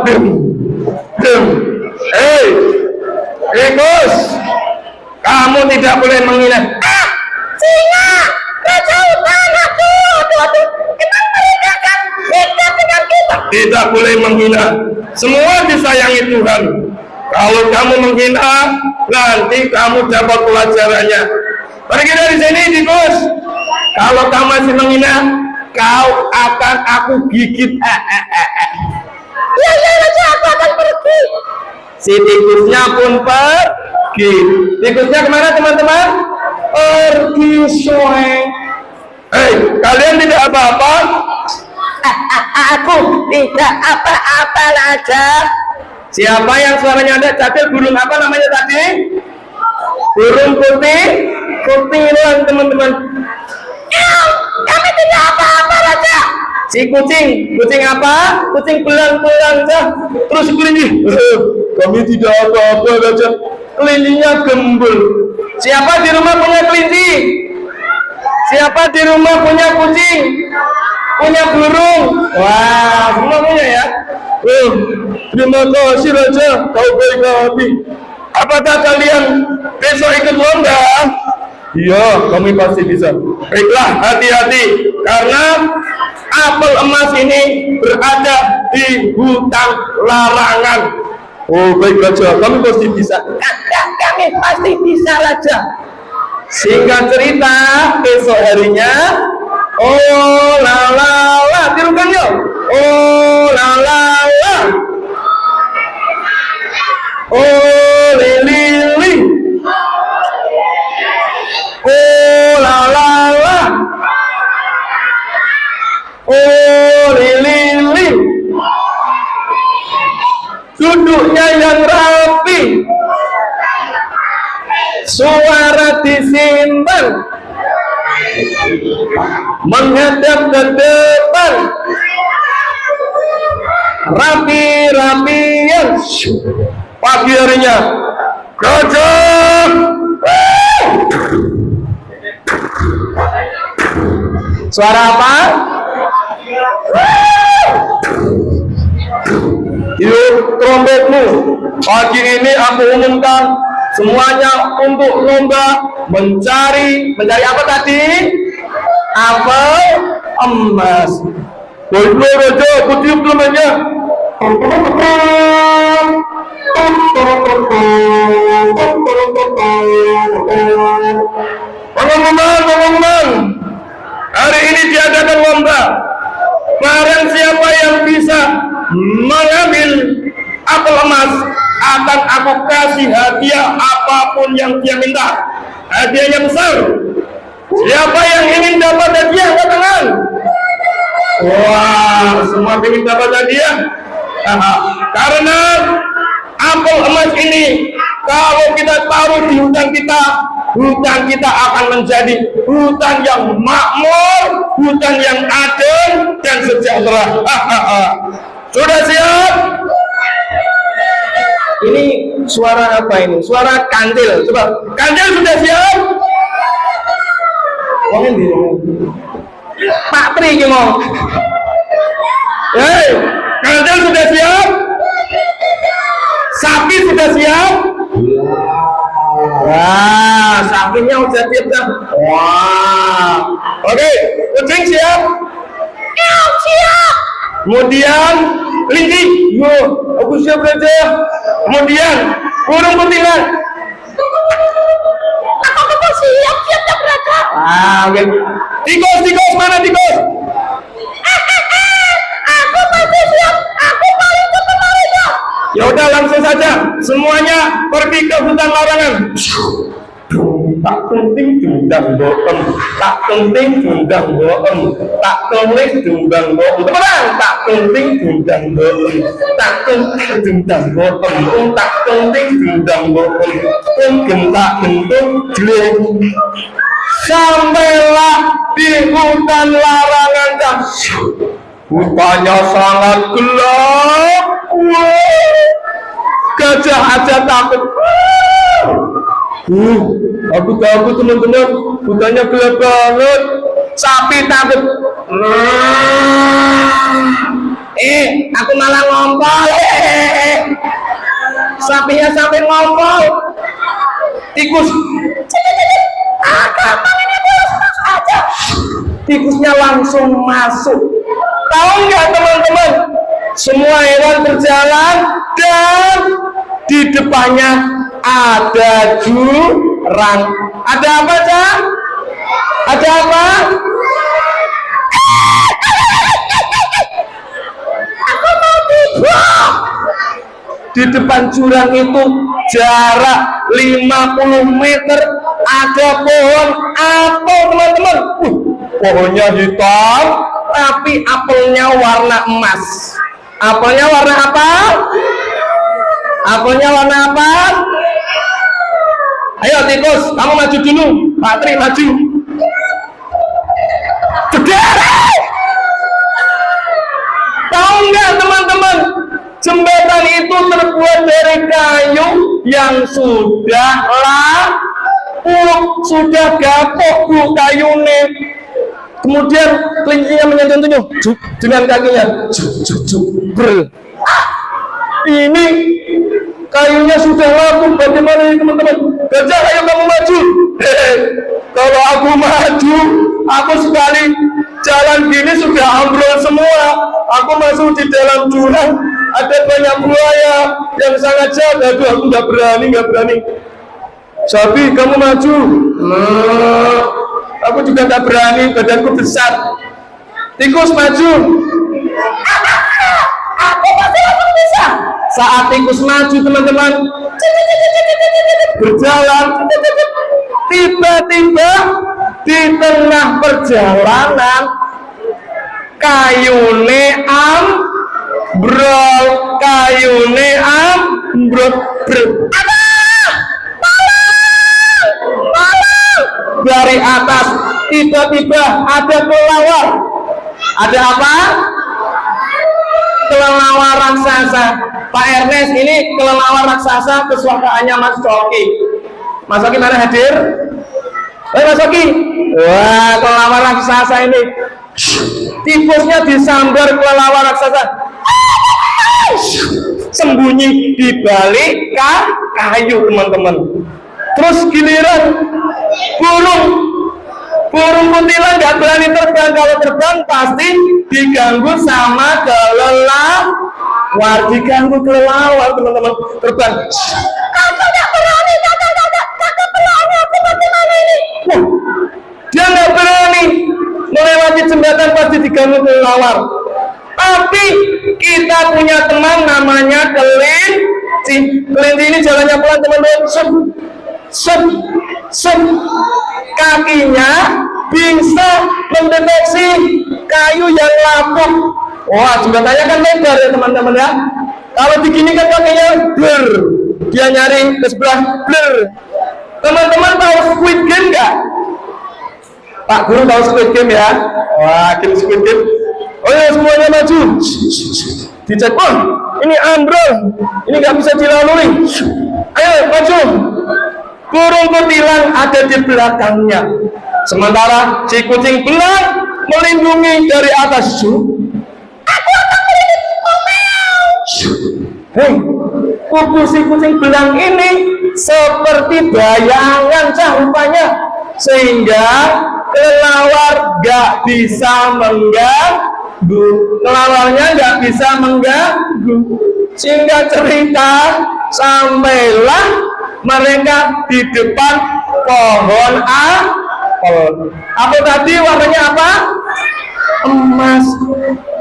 F: Tikus, kamu tidak boleh menghina. Singa, raja hutan, aduh, emang mereka kan beda dengan kita. Tidak boleh menghina. Semua disayangi Tuhan. Kalau kamu menghina, nanti kamu dapat pelajarannya. Pergi dari sini, tikus. Kalau kamu masih menghina, kau akan aku gigit. Ya, raja, aku akan pergi. Si tikusnya pun pergi. Tikusnya kemana, teman-teman? Pergi, soe. Kalian tidak apa-apa? Aku tidak apa-apa, raja. Siapa yang suaranya ada? Catil, burung apa namanya tadi? Burung putih, kutilan, teman-teman. Kami tidak apa-apa, raja. Si kucing apa? Kucing belang-belang, terus kelinci. Kami tidak apa-apa, raja. Kelincinya gembul. Siapa di rumah punya kelinci? Siapa di rumah punya kucing? Punya burung? Wah, semua punya ya. Terima kasih, raja. Kau baik hati. Apakah kalian besok ikut lomba? Iya, kami pasti bisa. Baiklah, hati-hati, karena apel emas ini berada di hutan larangan. Oh, baik, raja, kami pasti bisa. Kami pasti bisa, raja. Singkat cerita, besok harinya, oh la la la, tirukan yuk. Oh la la la, oh li li li, oh la la la, Oh, lilin. Duduknya yang rapi, suara disimpan, menghadap ke depan, rapi-rapian. Pagi harinya gajah. Suara apa? Yuk trompetmu. Pagi ini aku umumkan semuanya untuk lomba mencari apa tadi? Apel emas. Baiklah Raja, aku tiup namanya. Pengumuman. Hari ini diadakan lomba. Barang siapa yang bisa mengambil apel emas akan aku kasih hadiah apapun yang dia minta. Hadiahnya besar. Siapa yang ingin dapat hadiah angkat tangan. Wah, semua ingin dapat hadiah. Karena apel emas ini kalau kita taruh di hutan kita akan menjadi hutan yang makmur, hutan yang adil dan sejahtera. Sudah siap? Ini suara apa ini? Suara kantil. Coba, kantil sudah siap? Pak Tri ngomong. Hei, kantil sudah siap? Sapi sudah siap? Wah, sapinya udah siap dah. Wah, oke, kucing siap? Siap. Kemudian kelinci, yo, aku siap Raja. Kemudian burung kuntilan. Aku siap Raja. Oke. Tikus mana tikus? Aku masih siap. Aku paling pertama Raja. Ya udah langsung saja, semuanya pergi ke hutan larangan. Tak penting dundang boem, tak penting dundang boem, tak penting dundang boem. Teman, tak penting dundang boem, tak penting dundang boem, tak penting dundang boem. Gentak gentuk jelek. Sampailah di hutan larangan dan hutannya sangat gelap. Gajah aja takut. Aku takut teman-teman, hutannya gelap banget. Sapi takut. Aku malah ngompol. Sapinya sampai ngompol. Tikus. Tikusnya langsung masuk. Tahu nggak teman-teman? Semua hewan berjalan dan di depannya ada jurang. Ada apa, Cak? Ada apa? Aku mau tidur. Di depan jurang itu jarak 50 meter ada pohon apel, teman-teman. Pohonnya hitam, tapi apelnya warna emas. Apelnya warna apa? Apelnya warna apa? Ayo tikus, kamu maju dulu. Pak Tri maju. Berdiri. Tahu nggak teman-teman? Jembatan itu terbuat dari kayu yang sudah lapuk, sudah gapok bu kayunya. Kemudian kelincinya menyentuhnya dengan kakinya. Ini kayunya sudah lapuk. Bagaimana ini teman-teman? Gajah, ayo kamu maju. Kalau aku maju, aku sekali jalan gini sudah ambrol semua. Aku masuk di dalam jurang, ada banyak buaya yang sangat jahat. Aduh, aku nggak berani. Sapi, kamu maju. Aku juga nggak berani, badanku besar. Tikus maju. Aku pasti langsung bisa. Saat tikus maju teman-teman, berjalan, tiba-tiba di tengah perjalanan kayune ambrol, kayune ambrol. Apa? Tolong! Dari atas tiba-tiba ada kelelawar. Ada apa? Kelelawar raksasa. Pak Ernest, ini kelelawar raksasa kesukaannya Mas Coki. Mas Coki mana hadir? Mas Coki. Wah, kelelawar raksasa ini. Tikusnya disambar kelelawar raksasa. Sembunyi di balik kayu, teman-teman. Terus giliran burung kuntilan nggak berani terbang. Kalau terbang pasti diganggu sama kelelawar, diganggu kelelawar, teman-teman. Terbang. Aku nggak berani, kakak pelawar aku bagaimana ini? Dia nggak berani melewati jembatan, pasti diganggu kelelawar. Tapi kita punya teman namanya kelinci. Kelinci ini jalannya pelan, teman-teman. Kakinya bisa mendeteksi kayu yang lapuk. Wah, jembatannya kan lebar ya teman-teman ya. Kalau begini kan kakinya blur, dia nyari ke sebelah blur. Teman-teman tahu Squid Game nggak? Pak Guru tahu Squid Game ya? Wah, game Squid Game. Oh ya, semuanya maju. Dicek, oh ini ambrol, ini nggak bisa dilalui. Ayo maju. Burung kuntilan ada di belakangnya. Sementara si kucing belang melindungi dari atas. Aku akan melindungi. Hei, kuku si kucing belang ini seperti bayangan rupanya, sehingga kelelawar gak bisa mengganggu. Kelawarnya gak bisa mengganggu. Sehingga cerita sampailah mereka di depan pohon apel. Apel tadi warnanya apa? Emas.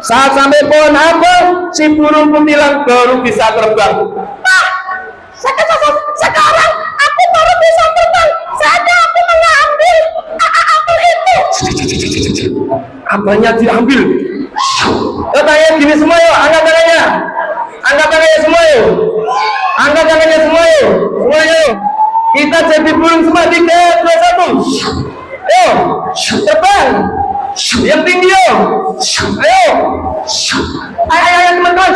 F: Saat sampai pohon apel, si burung kuntilan baru bisa terbang. Nah, sekarang aku baru bisa terbang. Saatnya aku mengambil apel itu. Apelnya diambil. Tanya gini semua yuk, angkat tangannya. Angkat tangannya semua yuk. Angkat tangannya semua yuk. Semuanya yuk. Kita jadi burung semua. 3, 2, 1. Ayo, terbang. Yang tinggi yuk. Ayo. Ayo teman-teman.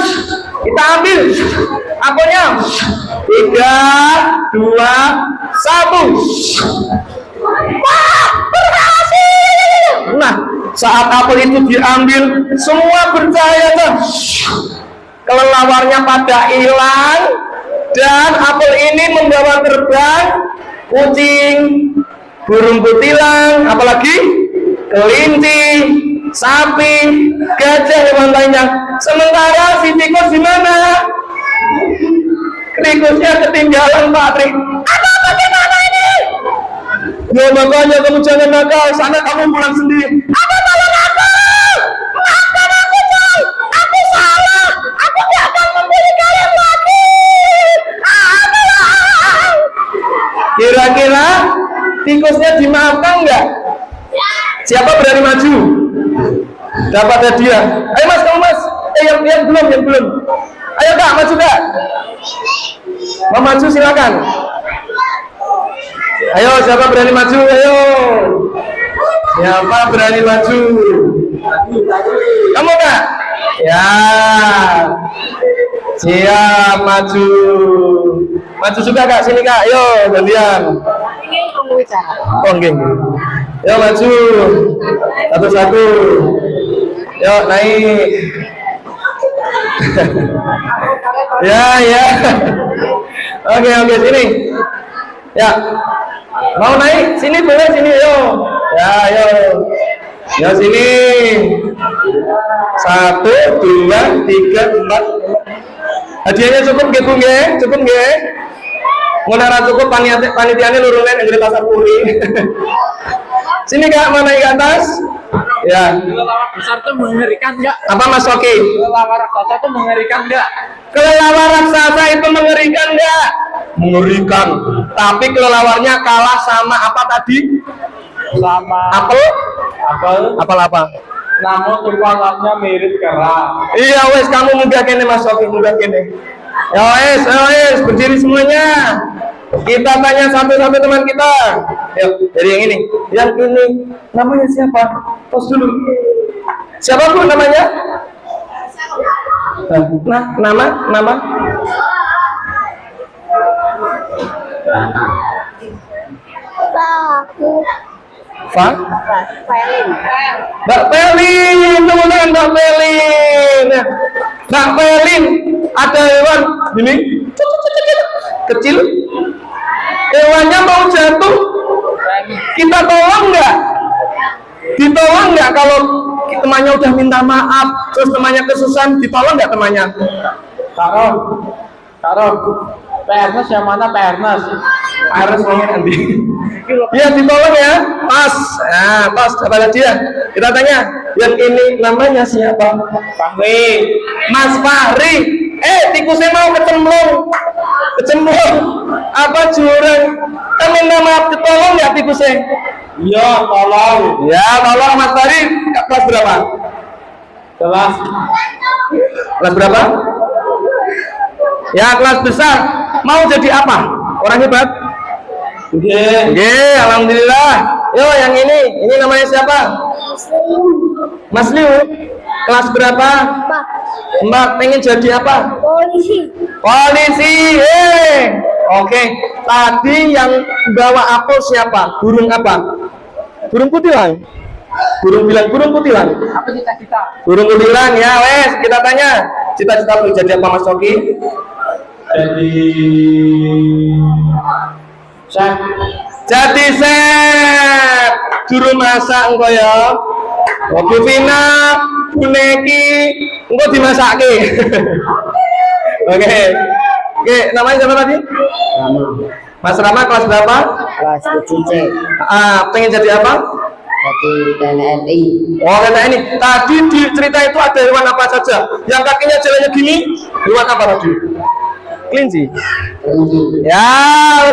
F: Kita ambil apelnya. 3, 2, 1. Wah, berhasil. Nah, saat apel itu diambil, semua bercahaya tuh. Kelelawarnya pada hilang, dan apel ini membawa terbang kucing, burung kutilang, apalagi kelinci, sapi, gajah, hewan lainnya. Sementara si tikus di mana? Tikusnya ketinggalan, Pak Tri. Apa bagaimana ini? Ya makanya kamu jangan nakal, sana kamu pulang sendiri. Apa tolong aku? Maafkan aku, Bang. Aku salah. Aku tidak akan membuli kalian lagi. Kira-kira tikusnya dimaafkan nggak? Siapa berani maju? Dapat hadiah. Ayo mas, kamu mas. Yang belum. Ayo kak, maju kak. Mau maju silakan. Ayo, siapa berani maju? Ayo. Siapa berani maju? Kamu kak? Ya. Siap maju. Maju juga kak, sini kak. Ayo, gantian. Oh, nggih. Ayo maju. Satu-satu. Yuk naik. Ya. Oke, sini. Ya. Mau naik? Sini boleh, sini yo. Ya, ayo. Ya sini. 1, 2, 3, 4. Hadiahnya cukup nggih, Bu nggih? Cukup nggih? Mun ora cukup panitiane lurunen nggih pasar puri. Sini Kak, mau naik ke atas? Ya.
I: Kelelawar besar itu mengerikan nggak?
F: Apa Mas Oki?
I: Kelelawar raksasa itu mengerikan nggak?
F: Kelelawar raksasa itu mengerikan nggak? Mengerikan. Tapi kelelawarnya kalah sama apa tadi?
I: Sama
F: Apel? Apel apa?
I: namun kepalanya mirip kera.
F: Iya wes, kamu munggah kene Mas Sofi, munggah kene. Ya wes, berdiri semuanya. Kita tanya satu-satu teman kita. Yuk, dari yang ini. Yang ini namanya siapa? Tos dulu. Siapa Bu namanya? Nah, nama? Mbak Pelin, tunggu tangan Mbak Pelin. Mbak Pelin, ada hewan ini kecil, hewannya mau jatuh, kita tolong nggak? Ditolong nggak kalau temannya udah minta maaf, terus temannya kesusahan, ditolong nggak temannya?
I: Taruh. Pernas yang mana Pernas?
F: Harus ngomongin nanti. Iya ditolong ya, pas. Nah, pas kepada dia. Kita tanya, yang ini namanya siapa?
I: Fahri.
F: Mas Fahri. Tikusnya mau kecemplung. Apa jurang? Kita minta maaf, ditolong nggak tikusnya?
I: Iya, tolong.
F: Ya, tolong Mas Fahri. Kelas berapa? Kelas berapa? Ya, kelas besar. Mau jadi apa? Orang hebat? Oke, alhamdulillah. Yo, yang ini namanya siapa? Mas Liu. Kelas berapa? 4. Pengen jadi apa? Polisi. Oke. Tadi yang bawa apel siapa? Burung apa? Burung kutilang. Burung kutilang.
I: Apa cita-cita?
F: Burung kutilang ya, wes. Kita tanya. Cita-cita mau jadi apa Mas Soki? Jadi chef. Juru masak engko ya. Bu Vina, Bu Neki, engko dimasake. Oke, namanya siapa tadi? Mas Rama, kelas berapa?
G: Kelas 7C.
F: Pengen jadi apa?
G: Jadi TNI.
F: Oh, TNI. Tadi di cerita itu ada hewan apa saja? Yang kakinya jalannya gini, hewan apa tadi? Kelinci. Ya,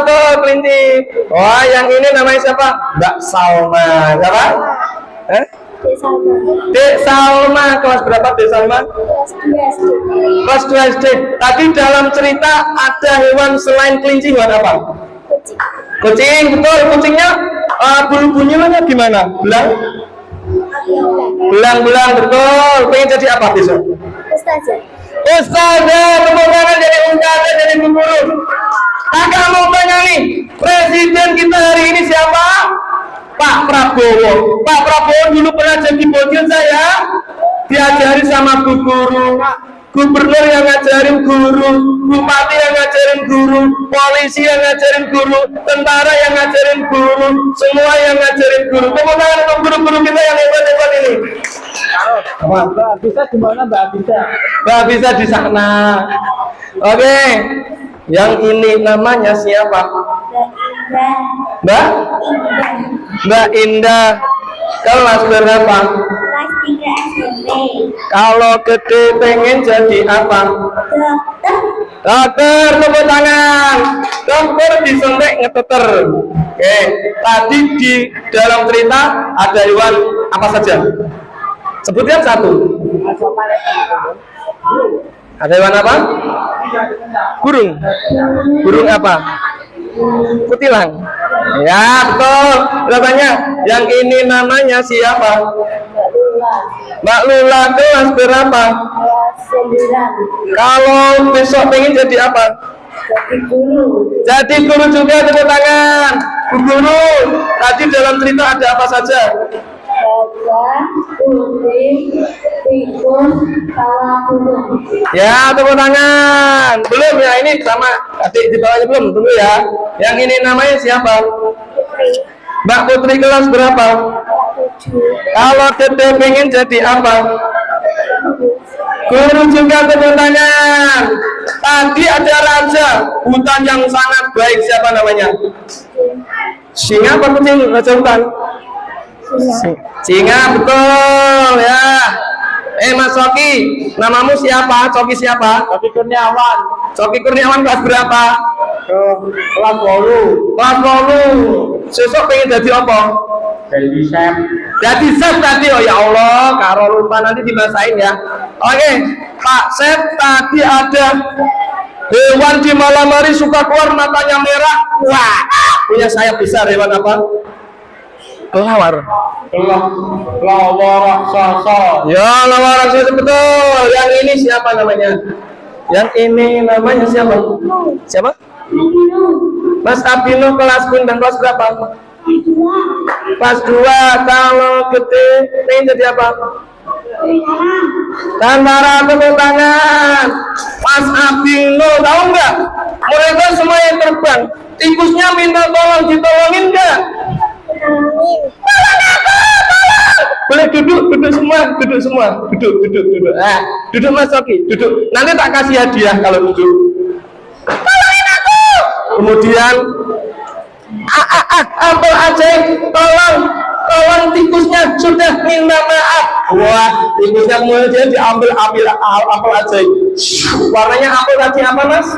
F: betul, kelinci. Oh, yang ini namanya siapa? Mbak Salma. Siapa? Dek Salma. Kelas berapa Dek Salma? Kelas 2 SD. Tadi dalam cerita ada hewan selain kelinci, hewan apa? Kucing, betul. Kucingnya bulu-bulunya gimana? Belang, betul. Pengen jadi apa besok? Ustazah, tepuk tangan jadi ustazah, jadi guru. Kakak mau tanya nih, presiden kita hari ini siapa? Pak Prabowo. Pak Prabowo dulu pernah jadi bocil saya, diajari sama bu guru. Gubernur yang ngajarin guru, bupati yang ngajarin guru, polisi yang ngajarin guru, tentara yang ngajarin guru, semua yang ngajarin guru. Tepuk tangan untuk guru-guru kita yang hebat-hebat ini.
I: Mbak Bisa di mana Mbak Bisa?
F: Mbak Bisa di sana. Oke. Yang ini namanya siapa? Mbak Indah. Kelas berapa?
E: Kelas 3 SMP.
F: Kalau gede pengen jadi apa? Dokter, tepuk tangan. Dokter disuntik ngeteter. Oke. Tadi di dalam cerita ada hewan apa saja? Sebutkan satu. Ada hewan apa? Burung apa? Kutilang. Ya, betul. Berapanya? Yang ini namanya siapa? Mbak Lula. Kelas berapa? Kalau besok pengen jadi apa? Jadi guru juga, tepuk tangan. Bu Guru, tadi dalam cerita ada apa saja? Ya, tepuk tangan. Belum ya, ini sama adik di bawahnya belum, tunggu ya. Yang ini namanya siapa? Mbak Putri, kelas berapa? Kalau Dede pengen jadi apa? Guru juga, tepuk tangan. Tadi ada raja hutan yang sangat baik, siapa namanya? Singa apa kucing? Raja hutan? Singa, betul ya. Mas Coki, namamu siapa? Coki siapa?
I: Coki Kurniawan.
F: Coki Kurniawan kelas berapa?
I: Kelas 8.
F: Kelas 8. Sesuk pengen jadi apa?
I: Jadi chef.
F: Jadi chef tadi, oh ya Allah, karo lupa nanti dimasain ya. Oke, Pak Chef, tadi ada hewan di malam hari suka keluar matanya merah. Wah, punya sayap besar. Hewan apa? Kelawar.
I: Kelawar raksasa.
F: Ya, lawar raksasa betul. Yang ini siapa namanya? Yang ini namanya siapa? Siapa? Mas Abino kelas dan kelas berapa? Kelas 2. Kalau gede pengen jadi apa? Tentara, tepuk tangan. Mas Abino, tahu nggak? Mereka semua yang terbang, tikusnya minta tolong, ditolongin nggak? Tolong aku, tolong. Boleh duduk semua, duduk. Duduk Mas Oki, duduk. Nanti tak kasih hadiah kalau duduk. Tolongin aku. Kemudian, Ampel ajaib, tolong tikusnya sudah minta maaf. Wah, tikusnya kemudian diambil ampel ajaib. Warnanya apel tadi apa, Mas?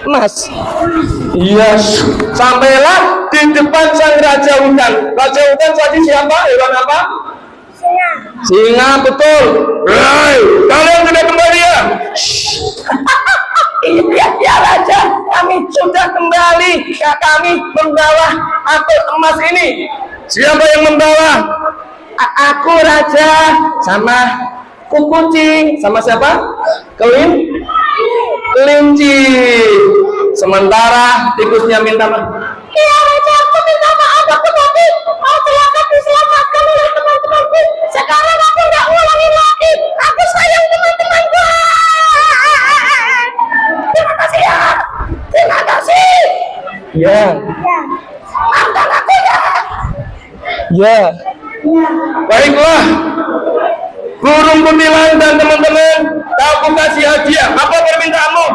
F: Mas. Iya. Sampailah di depan sang raja hutan. Raja hutan tadi siapa? Hewan apa? Singa, betul. Hai, kalian sudah kembali ya? Iya Raja, kami sudah kembali. Ya, kami membawa apel emas ini. Siapa yang membawa? Aku Raja, sama kucing, sama siapa? Kelinci. Sementara tikusnya minta maaf. Iya Raja, aku minta maaf. Aku tadi mau celaka diselamatkan oleh teman-temanku. Sekarang aku nggak ulangi lagi. Aku sayang teman-temanku. Terima kasih ya. Terima kasih. Ya. Maafkan aku ya. Ya. Baiklah. Burung kuntilanak dan teman-teman, aku kasih hadiah. Apa permintaanmu?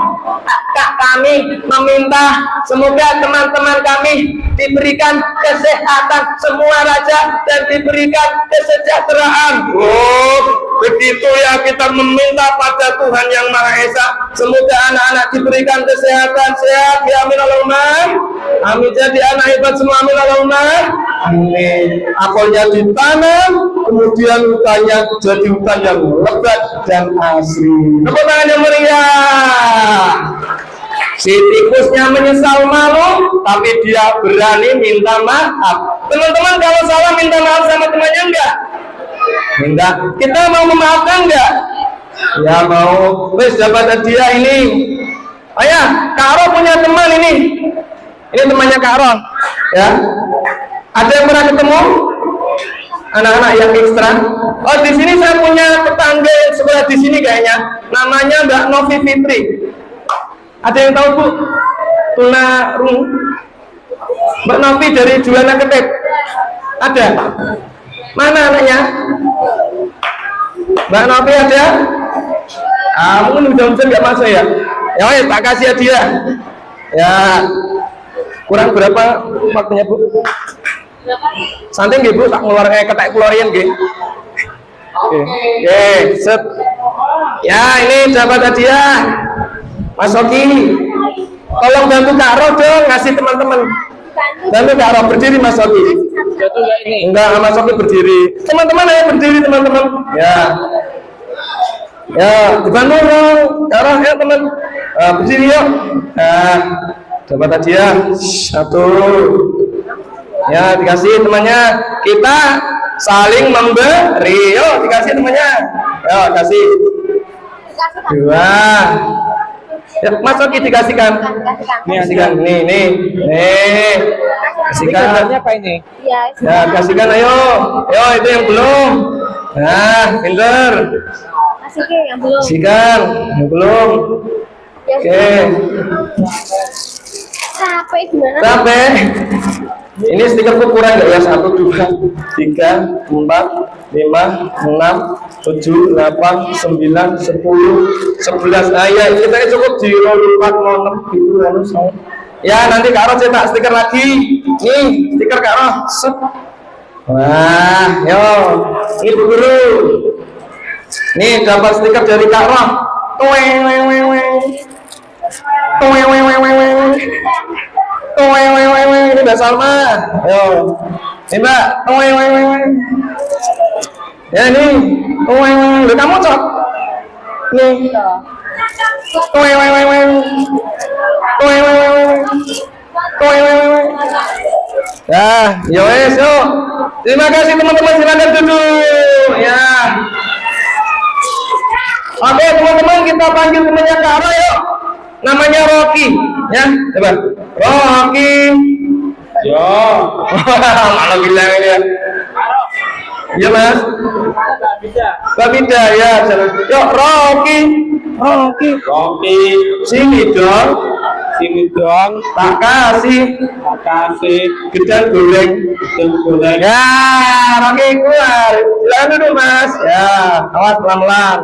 F: Kak, kami meminta semoga teman-teman kami diberikan kesehatan semua Raja dan diberikan kesejahteraan. Oh, begitu ya, kita meminta pada Tuhan yang Maha Esa. Semoga anak-anak diberikan kesehatan sehat. Ya amin Allahumma. Amin, jadi anak hebat semua. Amin Allahumma. Amin. Apelnya ditanam, kemudian hutannya jadi hutan yang lebat dan asri. Tepuk tangan yang meriah. Si tikusnya menyesal malu, tapi dia berani minta maaf. Teman-teman, kalau salah minta maaf sama temannya enggak? Minta. Kita mau memaafkan enggak? Ya mau. Wes dapat hadiah ini. Ayah, Kak Ro punya teman ini. Ini temannya Kak Ro. Ya. Ada yang pernah ketemu? Anak-anak yang ekstra. Oh, di sini saya punya tetangga yang sekolah di sini kayaknya. Namanya Mbak Novi Fitri. Ada yang tahu Bu? Tunarungu. Mbak Novi dari Juwana Ketep. Ada? Mana anaknya? Mbak Novi ada? Mungkin hujan-hujan nggak masuk ya? Ya, tak kasih hadiah. Ya, kurang berapa waktunya Bu? Santai nggih Bu, tak ngeluarkan ketek kulorian nggih. Oke, set. Ya, ini dapat hadiah. Mas Oki, tolong bantu Kak Ro dong, ngasih teman-teman. Bantu Kak Ro, berdiri Mas Oki.
I: Jatuh nggak ini?
F: Enggak, Mas Oki berdiri. Teman-teman ayo berdiri teman-teman. Ya. Ya, dibantu dong. Kak Ro, ya teman. Berdiri yuk. Nah, dapat hadiah. Satu. Ya, dikasih temannya. Kita saling memberi. Yuk, dikasih temannya. Yuk, kasih. Dua. Ya, Mas Oki dikasihkan. Nih, kasihkan. Nih. Kasihkan.
I: Gambarnya apa ini?
F: Ya, kasihkan ayo. Yo, itu yang belum. Nah, pinter.
E: Yang belum.
F: Kasihkan yang belum. Oke.
E: Capek gimana?
F: Capek. Ini stikerku kurang nggak ya? 1, 2, 3, 4, 5, 6, 7, 8, 9, 10, 11. Ya, kita cukup di roll 4, 6 gitu harus. Ya, nanti Kak Ro cetak stiker lagi. Nih, stiker Kak Ro. Set. Wah, yo. Ini Bu Guru. Nih dapat stiker dari Kak Roh. Tueng weng weng weng. Tueng weng weng weng weng. Tueng weng weng weng. Ini Mbak Salma. Ayo. Ini Mbak. Tueng weng weng weng. Ya nih. Tueng weng. Loh, kamu cok. Nih. Tueng weng weng weng. Tueng weng weng weng. Tueng weng weng weng. Ya, wes yuk. Terima kasih teman-teman, silakan duduk. Ya. Oke teman-teman, kita panggil temannya Kak Roh yuk. Namanya Rocky, ya coba. Rocky. Yo. Malah bilang ini ya. Iya mas. Gak bisa ya. Yuk Rocky. Rocky. Sini dong. Tak kasih. Gedang goreng. Ya, Rocky keluar. Silakan duduk mas. Ya, awas pelan-pelan.